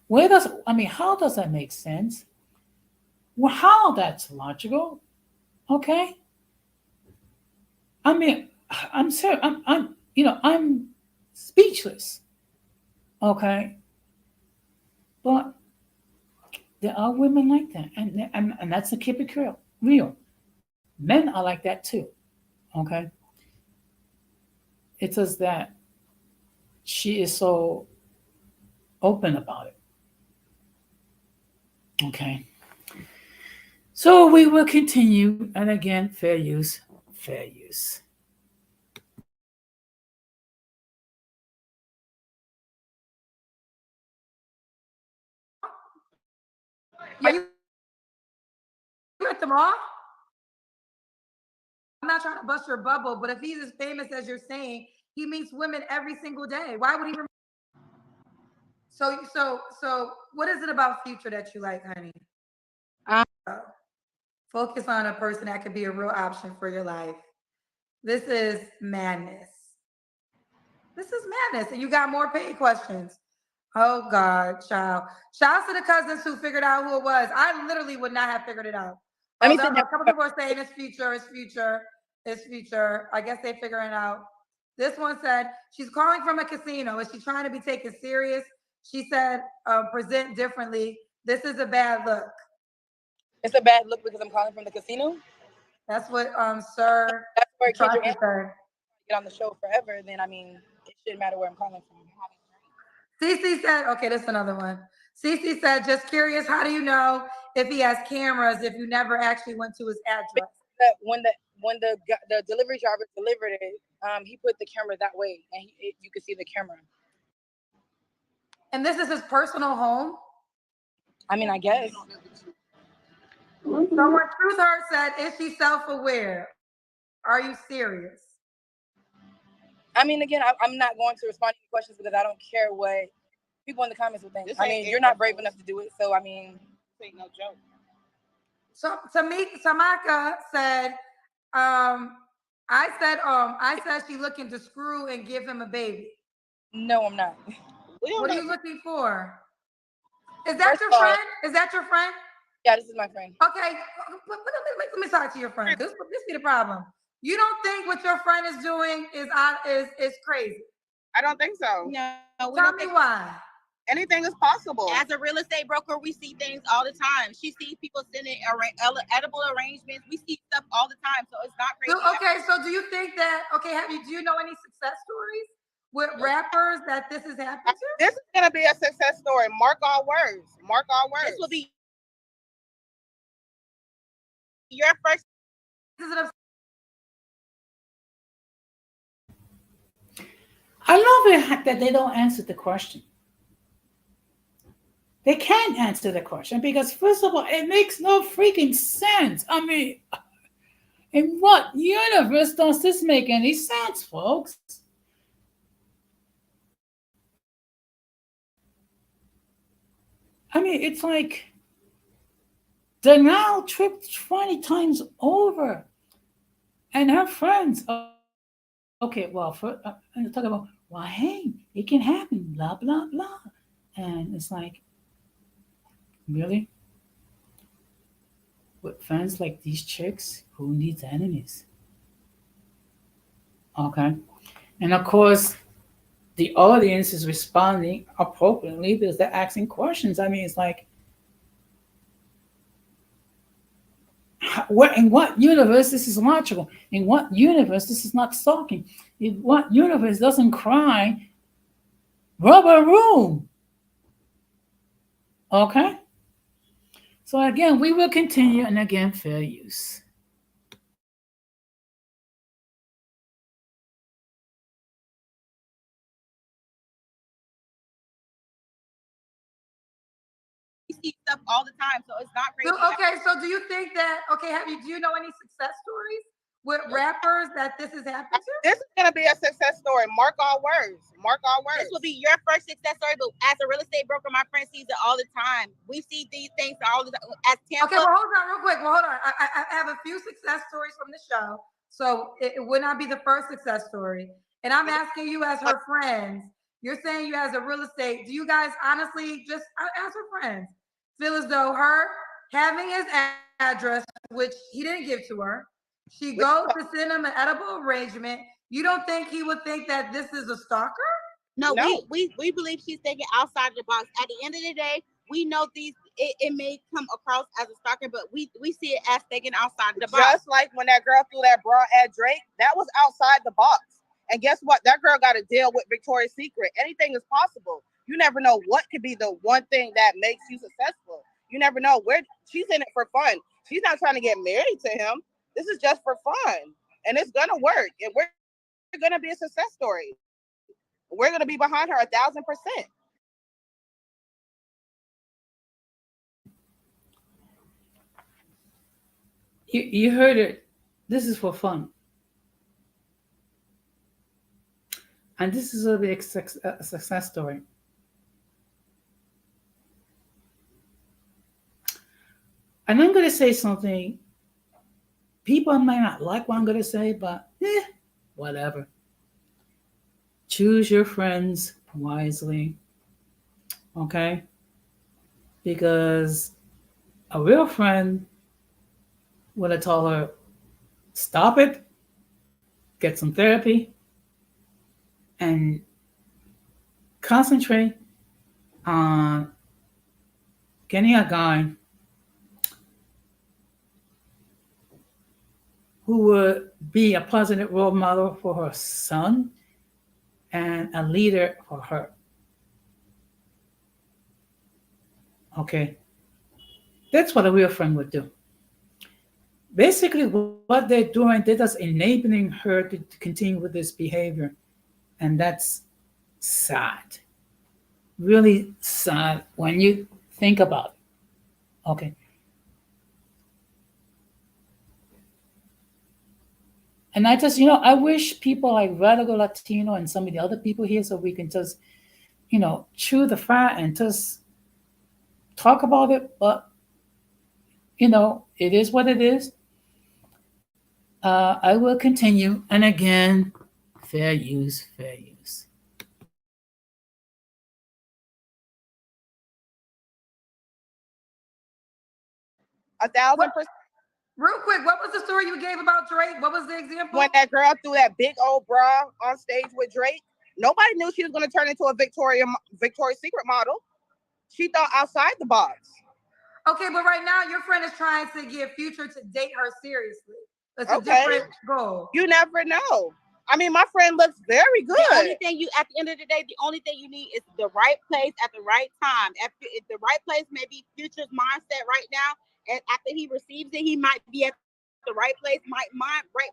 Where does I mean? How does that make sense? Well, how that's logical? Okay, I mean, I'm sorry, I'm speechless. Okay, but there are women like that, and that's to keep it real. Men are like that too. Okay, it's just that she is so open about it. Okay, so we will continue, and again, fair use, fair use. Are you at the mall? I'm not trying to bust your bubble, but if he's as famous as you're saying, he meets women every single day. Why would he? So, what is it about Future that you like, honey? Um, Focus on a person that could be a real option for your life. This is madness. This is madness. And you got more paid questions. Oh God, child. Shout out to the cousins who figured out who it was. I literally would not have figured it out. let Oh, me sit a down. couple people are saying it's Future, it's Future, it's Future. I guess they figuring out. This one said she's calling from a casino. Is she trying to be taken serious? She said, present differently. This is a bad look. It's a bad look because I'm calling from the casino. That's what Sir That's where Kendra Trusty said. get on the show forever. Then I mean, it shouldn't matter where I'm calling from. Cece said, okay, this is another one. Cece said, just curious, how do you know if he has cameras if you never actually went to his address? That when the delivery driver delivered it, he put the camera that way, and you could see the camera. And this is his personal home. I mean, I guess. Someone Truth Hurt said, is she self-aware? Are you serious? I mean, again, I'm not going to respond to any questions because I don't care what people in the comments will think. I mean, you're not brave enough to do it, so I mean, this ain't no joke. So Tamika said, I said she looking to screw and give him a baby. No, I'm not. What are you looking for? Is that your friend? Is that your friend? Yeah, this is my friend. Okay, let me talk to your friend. This be the problem. You don't think what your friend is doing is crazy? I don't think so. No, we Tell don't me think why. Anything is possible. as a real estate broker, we see things all the time. She sees people sending edible arrangements. We see stuff all the time, so it's not crazy. Okay, so do you think that? Okay, do you know any success stories with rappers that this has happened to? This is gonna be a success story. Mark our words. Mark our words. This will be your first. Is it a I love it that they don't answer the question. They can't answer the question because, first of all, it makes no freaking sense. I mean, in what universe does this make any sense, folks? I mean, it's like Danielle tripped 20 times over. And her friends, okay, well, I'm talking about, well, hey, it can happen, blah, blah, blah. And it's like, really? With friends like these chicks, who needs enemies? Okay. And of course, the audience is responding appropriately because they're asking questions. I mean, it's like, in what universe this is logical? In what universe this is not stalking? In what universe doesn't cry rubber room? Okay? So again, we will continue, and again, fair use. We see stuff all the time, so it's not crazy. Okay, so do you think that? Okay, do you know any success stories with rappers that this has happened to? This is gonna be a success story. Mark our words. Mark our words. This will be your first success story, but as a real estate broker, my friend sees it all the time. We see these things all the time. As Tampa, Okay, well, hold on real quick. Well, hold on. I have a few success stories from the show, so it would not be the first success story. And I'm asking you as her friends. You're saying you as a real estate. Do you guys honestly just as her friends feel as though her having his address, which he didn't give to her, she goes to send him an edible arrangement? You don't think he would think that this is a stalker? No. We believe she's thinking outside the box. At the end of the day, we know it may come across as a stalker, but we see it as thinking outside the box. Just like when that girl threw that bra at Drake, that was outside the box. And guess what? That girl got to deal with Victoria's Secret. Anything is possible. You never know what could be the one thing that makes you successful. You never know where she's in it for fun. She's not trying to get married to him. This is just for fun. And it's going to work. And we're going to be a success story. We're going to be behind her 1,000%. You heard it. This is for fun. And this is a success story. And I'm going to say something. People might not like what I'm going to say, but whatever. Choose your friends wisely. Okay? Because a real friend would have told her, stop it, get some therapy, and concentrate on getting a guy who would be a positive role model for her son and a leader for her. Okay. That's what a real friend would do. Basically, what they're doing, they're just enabling her to continue with this behavior. And that's sad. Really sad when you think about it. Okay. And I just, I wish people like Radical Latino and some of the other people here so we can just, chew the fat and just talk about it. But, it is what it is. I will continue. And again, fair use, fair use. A thousand percent. Real quick, what was the story you gave about Drake? What was the example? When that girl threw that big old bra on stage with Drake, nobody knew she was going to turn into a Victoria's Secret model. She thought outside the box. Okay, but right now your friend is trying to get Future to date her seriously. It's a Okay. different goal. You never know. I mean, my friend looks very good. The only thing at the end of the day, the only thing you need is the right place at the right time. If the right place may be Future's mindset right now, and after he receives it, he might be at the right place, right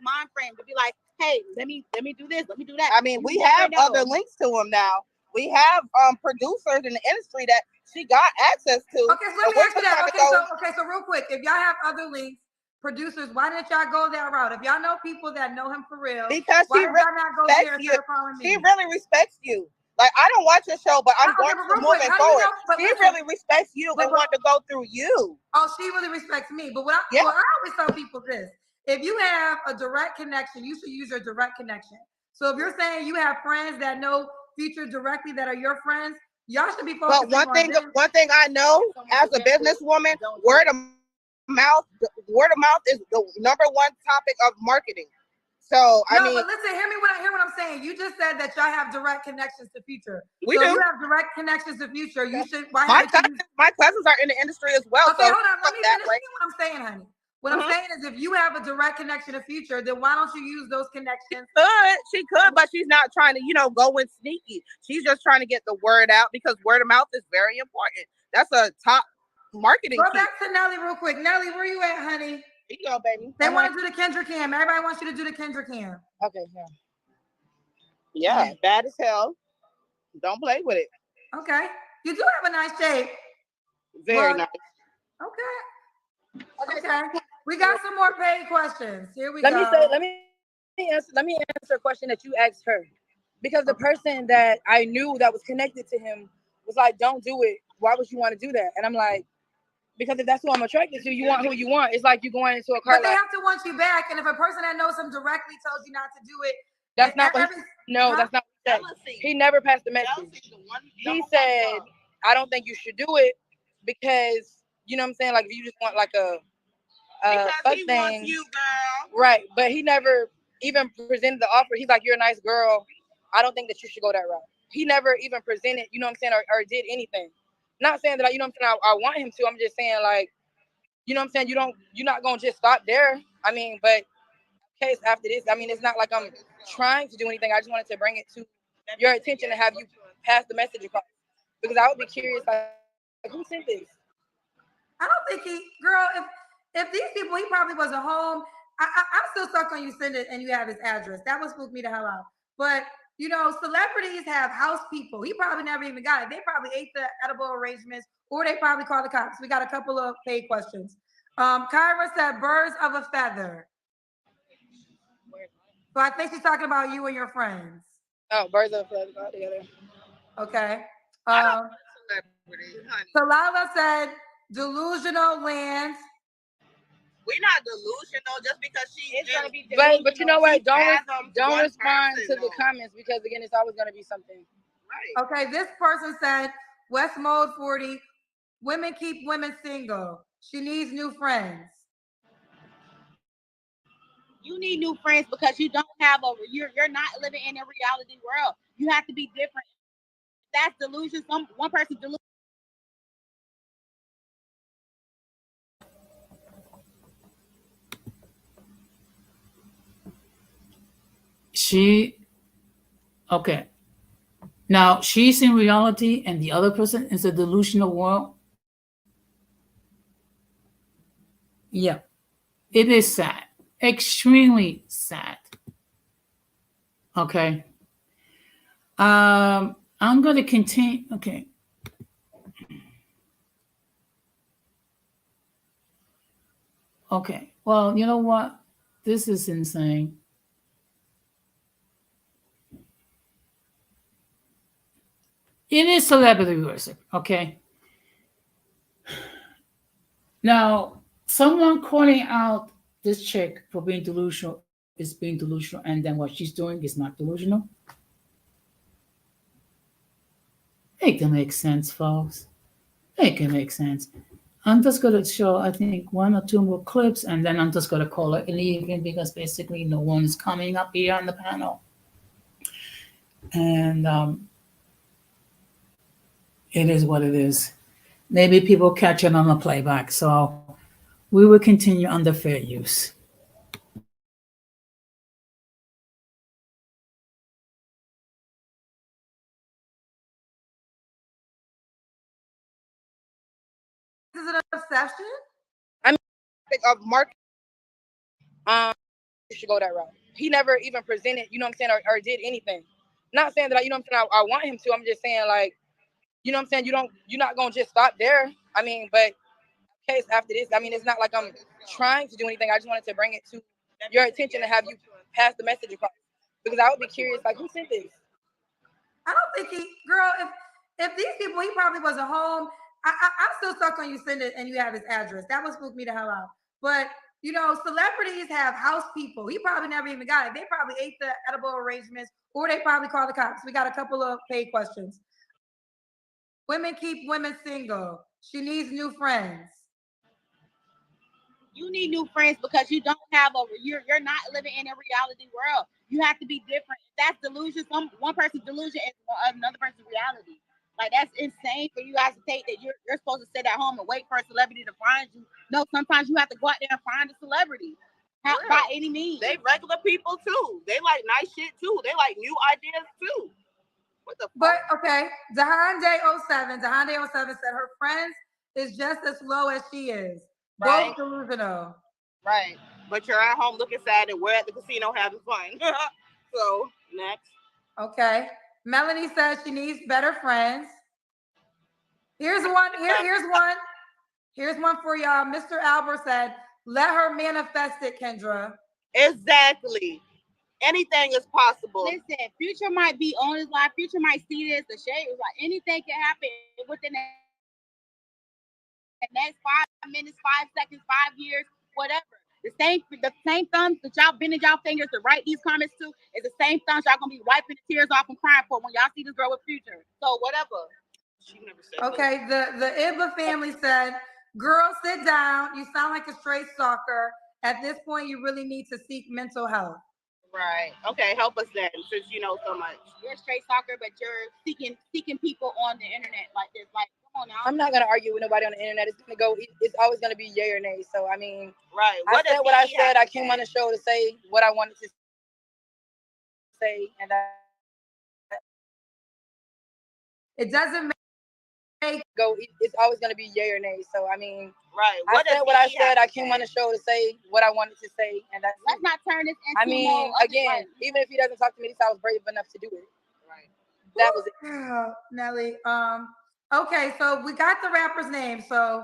mind frame to be like, hey, let me do this, let me do that. I mean, we have other links to him now. We have producers in the industry that she got access to. Okay, so let me ask you that. Okay, so real quick, if y'all have other links, producers, why didn't y'all go that route? If y'all know people that know him for real, because why she did y'all not go there you. me? She really respects you. Like, I don't watch your show, but I'm going to moving forward. She really respects you and want to go through you. Oh, she really respects me. But what I always tell people this: if you have a direct connection, you should use your direct connection. So if you're saying you have friends that know Future directly that are your friends, y'all should be focusing on them. One thing I know as a businesswoman, word of mouth is the number one topic of marketing. So but listen, hear what I'm saying. You just said that y'all have direct connections to Future. We do. If you have direct connections to Future, you should. My cousins are in the industry as well. Okay, hold on. Let me finish what I'm saying, honey. What I'm saying is, if you have a direct connection to Future, then why don't you use those connections? She could, but she's not trying to, go in sneaky. She's just trying to get the word out because word of mouth is very important. That's a top marketing. Go back to Nelly real quick. Nelly, where you at, honey? Here you go, baby. They want to do the Kendra Cam. Everybody wants you to do the Kendra Cam. Okay, yeah, bad as hell. Don't play with it. Okay, you do have a nice shape. Very nice. Okay. We got some more paid questions. Here we go. Let me answer a question that you asked her, because the person that I knew that was connected to him was like, "Don't do it. Why would you want to do that?" And I'm like, because if that's who I'm attracted to, you want who you want. It's like you going into a car. But they have to want you back, and if a person that knows him directly tells you not to do it, that's not what that's not what he never passed the message. He said, "I don't think you should do it because you know what I'm saying. Like if you just want like a fuck thing, wants you, girl. Right? But he never even presented the offer. He's like, you're a nice girl. I don't think that you should go that route. He never even presented, you know what I'm saying, or did anything. Not saying that, like, you know what I'm saying, I want him to. I'm just saying, like, you know what I'm saying, you're not gonna just stop there. I mean, but case after this, I mean, it's not like I'm trying to do anything. I just wanted to bring it to your attention and have you pass the message across, because I would be curious, like who sent this? I don't think girl, if these people, he probably wasn't home. I'm still stuck on you send it and you have his address. That would spook me the hell out. But celebrities have house people. He probably never even got it. They probably ate the edible arrangements, or they probably called the cops. We got a couple of paid questions. Kyra said birds of a feather. So I think she's talking about you and your friends. Oh, birds of a feather all together. Okay. So Lala said delusional lands. We're not delusional just because she is gonna be delusional. But you know what? Don't respond to the comments, because again, it's always gonna be something. Right. Okay, this person said West Mode 40. Women keep women single. She needs new friends. You need new friends because you don't have you're not living in a reality world. You have to be different. That's delusion. One person delusion. Okay. Now she's in reality and the other person is a delusional world. Yeah. It is sad. Extremely sad. Okay. I'm going to continue. Okay. Okay. Well, you know what? This is insane. It is celebrity worship. Okay. Now, someone calling out this chick for being delusional is being delusional, and then what she's doing is not delusional? It can make sense, folks. It can make sense. I'm just going to show, I think, one or two more clips, and then I'm just going to call it an evening because basically no one's coming up here on the panel. And it is what it is. Maybe people catch it on the playback. So we will continue under fair use. Is it an obsession? I mean, of Mark, you should go that route. He never even presented, you know what I'm saying, or did anything. Not saying that, you know what I'm saying, I want him to. I'm just saying, like, you know what I'm saying, you're not gonna just stop there. I mean, but case after this, I mean, it's not like I'm trying to do anything. I just wanted to bring it to your attention and have you pass the message across, because I would be curious, like, who sent this? I don't think girl, if these people, he probably wasn't home. I'm still stuck on you send it and you have his address. That would spook me the hell out. But you know, celebrities have house people. He probably never even got it. They probably ate the edible arrangements, or they probably called the cops. We got a couple of paid questions. Women keep women single. She needs new friends. You need new friends because you don't have you're not living in a reality world. You have to be different. If that's delusion, one person's delusion is another person's reality. Like, that's insane for you guys to think that you're supposed to sit at home and wait for a celebrity to find you. No, sometimes you have to go out there and find a celebrity. By any means. They regular people too. They like nice shit too. They like new ideas too. What the fuck? But okay, Dahande 07 said her friends is just as low as she is. Right. Both delusional. Right. But you're at home looking sad and we're at the casino having fun. So next. Okay. Melanie says she needs better friends. Here's one. Here's one for y'all. Mr. Albert said, let her manifest it, Kendra. Exactly. Anything is possible. Listen, Future might be on his life. Future might see this. The shade was like, anything can happen within the next 5 minutes, 5 seconds, 5 years, whatever. The same thumbs that y'all bending y'all fingers to write these comments to is the same thumbs y'all gonna be wiping the tears off and crying for when y'all see this girl with Future. So whatever. She never said okay, the Ibba family said, girl, sit down. You sound like a straight stalker. At this point, you really need to seek mental health. Right. Okay, help us then, since you know so much. You're a straight stalker, but you're seeking people on the internet like this. Like, come on now. I'm not gonna argue with nobody on the internet. It's always gonna be yay or nay. So I mean, right. I said what I said. I came on the show to say what I wanted to say, and it doesn't make it's always gonna be yay or nay. So I mean, right. I said what I said. I came on the show to say what I wanted to say, and let's not turn this into. I mean, again, even if he doesn't talk to me, I was brave enough to do it. Right. That was it. Oh, Nelly. Okay, so we got the rapper's name. So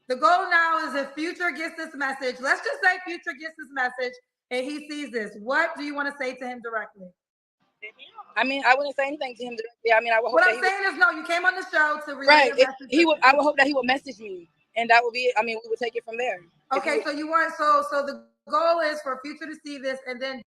the goal now is if Future gets this message, let's just say Future gets this message and he sees this. What do you want to say to him directly? I mean, I wouldn't say anything to him directly. I mean, I would hope what I'm saying is, no, you came on the show to relay right. a message. I would hope that he would message me, and that would be it. I mean, we would take it from there. Okay, so you want so the goal is for Future to see this and then.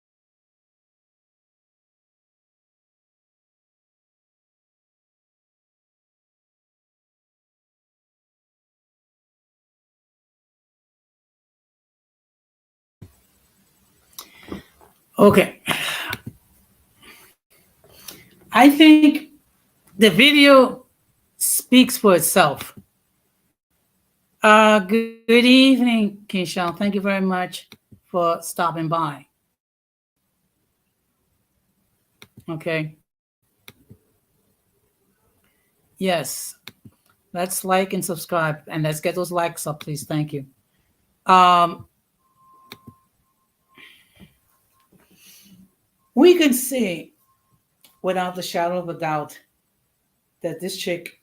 Okay. I think the video speaks for itself. Good evening, Keisha. Thank you very much for stopping by. Okay. Yes. Let's like and subscribe, and let's get those likes up, please. Thank you. We can see without the shadow of a doubt that this chick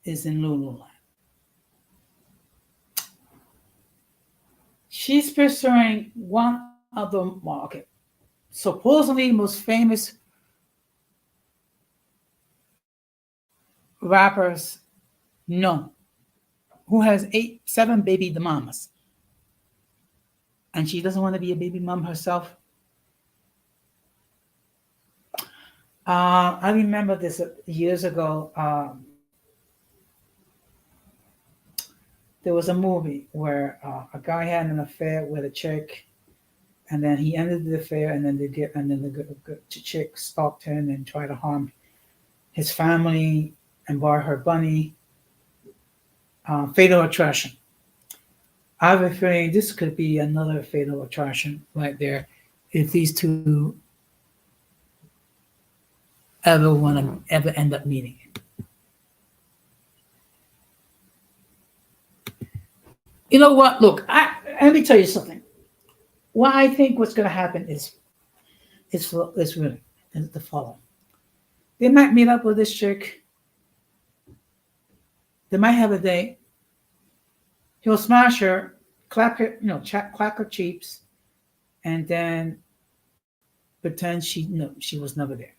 is in Lululand. She's pursuing one of the market, supposedly most famous rappers known, who has 7 baby mamas. and she doesn't want to be a baby mom herself. I remember this years ago. There was a movie where a guy had an affair with a chick, and then he ended the affair, and then the chick stalked him and tried to harm his family and buy her bunny. Fatal attraction. I have a feeling this could be another fatal attraction right there, if these two ever end up meeting. You know what? Look, let me tell you something. What I think what's going to happen is really is the following. They might meet up with this chick. They might have a date. He'll smash her, clap her, clap her cheeks, and then pretend she was never there.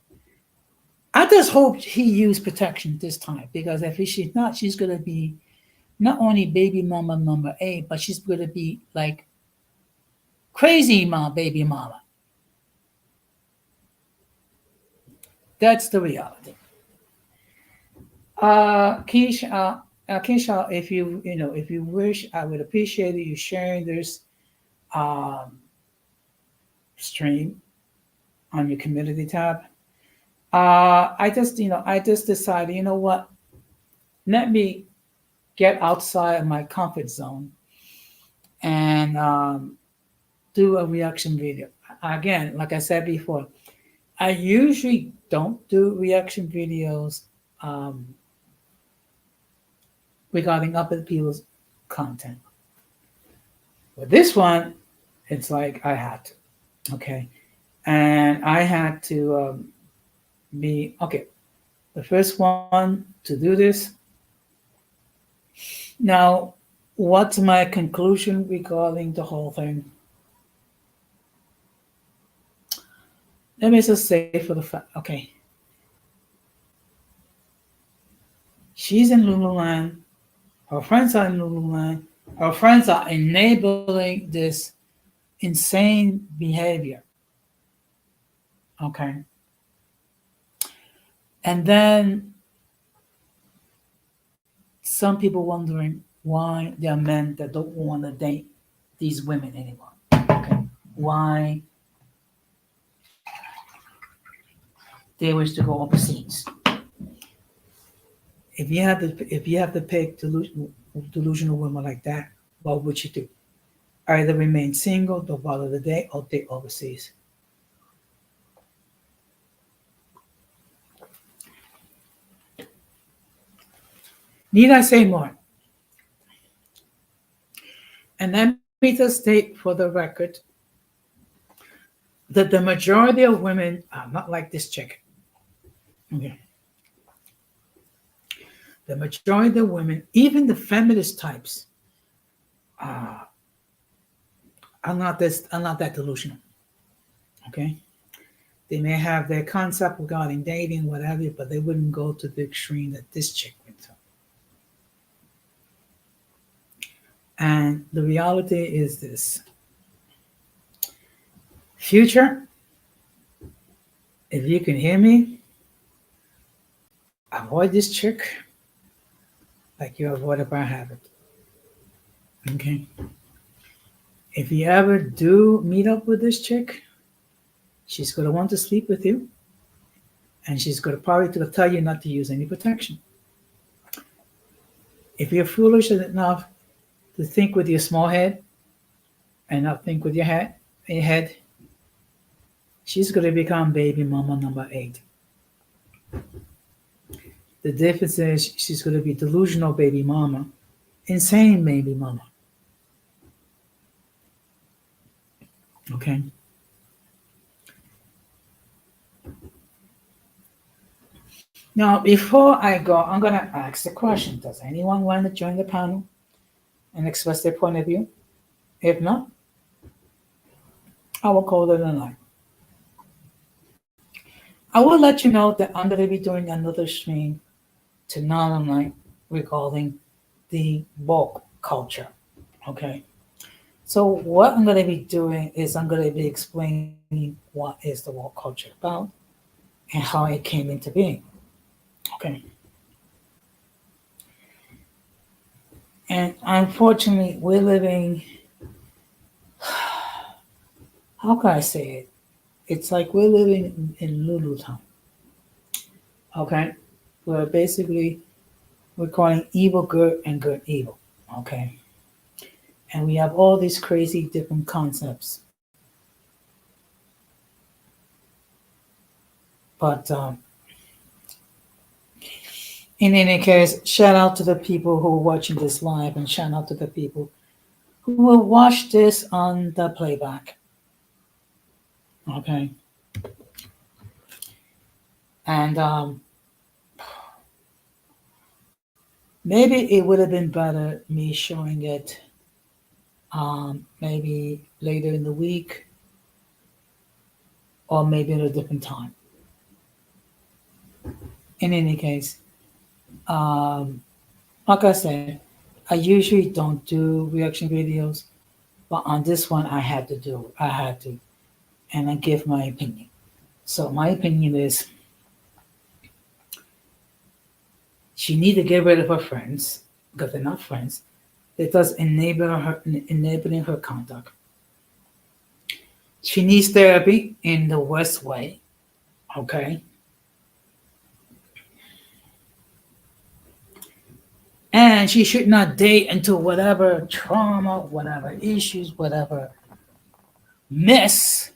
I just hope he used protection this time, because if she's not, she's going to be not only baby mama number 8, but she's going to be like crazy baby mama. That's the reality. Keisha, if you wish, I would appreciate you sharing this stream on your community tab. I just decided, you know what? Let me get outside of my comfort zone and do a reaction video. Again, like I said before, I usually don't do reaction videos regarding other people's content. But this one, it's like I had to, okay? And I had to be, okay, the first one to do this. Now, what's my conclusion regarding the whole thing? Let me just say for the fact, okay. She's in Lululand. Her friends are in Lululand. Her friends are enabling this insane behavior. Okay. And then some people wondering why there are men that don't want to date these women anymore. Okay. Why they wish to go overseas. If you have to pick delusional women like that, what would you do? Either remain single, don't bother the date, or date overseas. Need I say more? And let me just state for the record that the majority of women are not like this chick. Okay. The majority of women, even the feminist types, are not that delusional. Okay. They may have their concept regarding dating, whatever, but they wouldn't go to the extreme that this chick went to. And the reality is this. Future, if you can hear me, avoid this chick like you avoid a bad habit. Okay? If you ever do meet up with this chick, she's going to want to sleep with you, and she's going to probably tell you not to use any protection. If you're foolish enough to think with your small head and not think with your head, she's going to become baby mama number 8. The difference is she's going to be delusional baby mama, insane baby mama. Okay? Now, before I go, I'm going to ask the question. Does anyone want to join the panel and express their point of view? If not, I will call it a night. I will let you know that I'm going to be doing another stream tonight regarding the woke culture. Okay? So what I'm going to be doing is I'm going to be explaining what is the woke culture about and how it came into being. Okay. And unfortunately, we're living, how can I say it? It's like we're living in Lulu time. Okay. Where basically we're calling evil good and good evil. Okay. And we have all these crazy different concepts. But in any case, shout out to the people who are watching this live and shout out to the people who will watch this on the playback. Okay. And maybe it would have been better me showing it maybe later in the week or maybe at a different time. In any case, um, like I said, I usually don't do reaction videos, but on this one I had to do. I had to, and I give my opinion. So my opinion is she need to get rid of her friends because they're not friends. It does enabling her conduct. She needs therapy in the West way. Okay. And she should not date until whatever trauma, whatever issues, whatever mess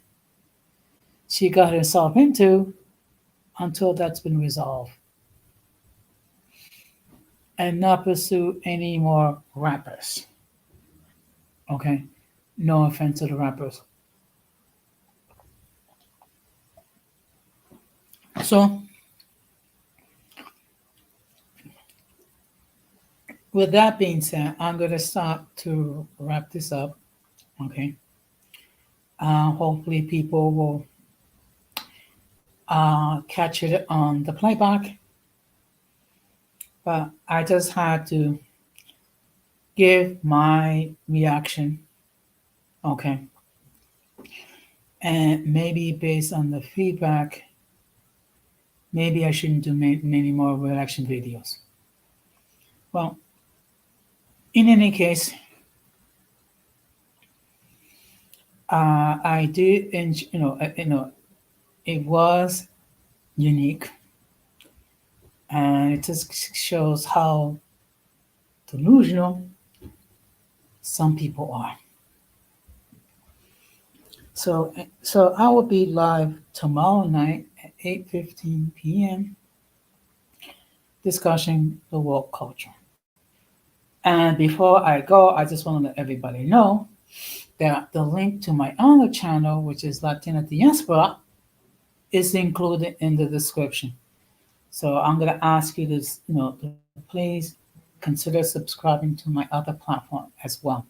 she got herself into until that's been resolved. And not pursue any more rappers. Okay? No offense to the rappers. So, with that being said, I'm going to start to wrap this up. Okay? Hopefully, people will catch it on the playback. But I just had to give my reaction. Okay. And maybe based on the feedback, maybe I shouldn't do many more reaction videos. Well, in any case, I did, it was unique, and it just shows how delusional some people are. So I will be live tomorrow night at 8:15 p.m. discussing the woke culture. And before I go, I just want to let everybody know that the link to my other channel, which is Latina Diaspora, is included in the description. So I'm going to ask you to, to please consider subscribing to my other platform as well.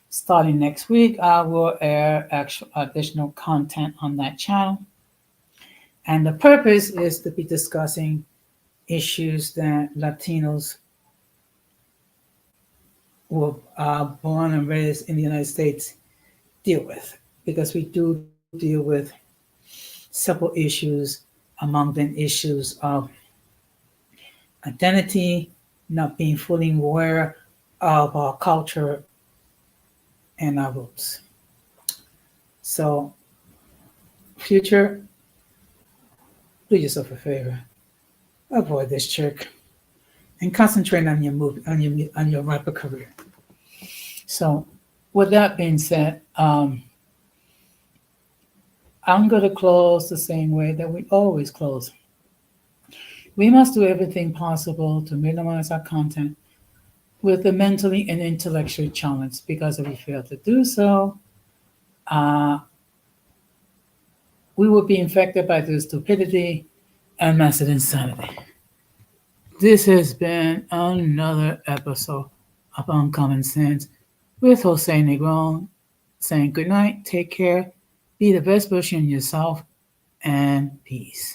Starting next week, I will air actual additional content on that channel. And the purpose is to be discussing issues that Latinos who are born and raised in the United States deal with, because we do deal with several issues, among them issues of identity, not being fully aware of our culture and our roots. So, future, do yourself a favor, avoid this trick, and concentrate on your on your rapper career. So, with that being said, I'm going to close the same way that we always close. We must do everything possible to minimize our content with the mentally and intellectually challenged, because if we fail to do so, we will be infected by the stupidity and massive insanity. This has been another episode of Uncommon Sense with Jose Negron, saying good night, take care, be the best version of yourself, and peace.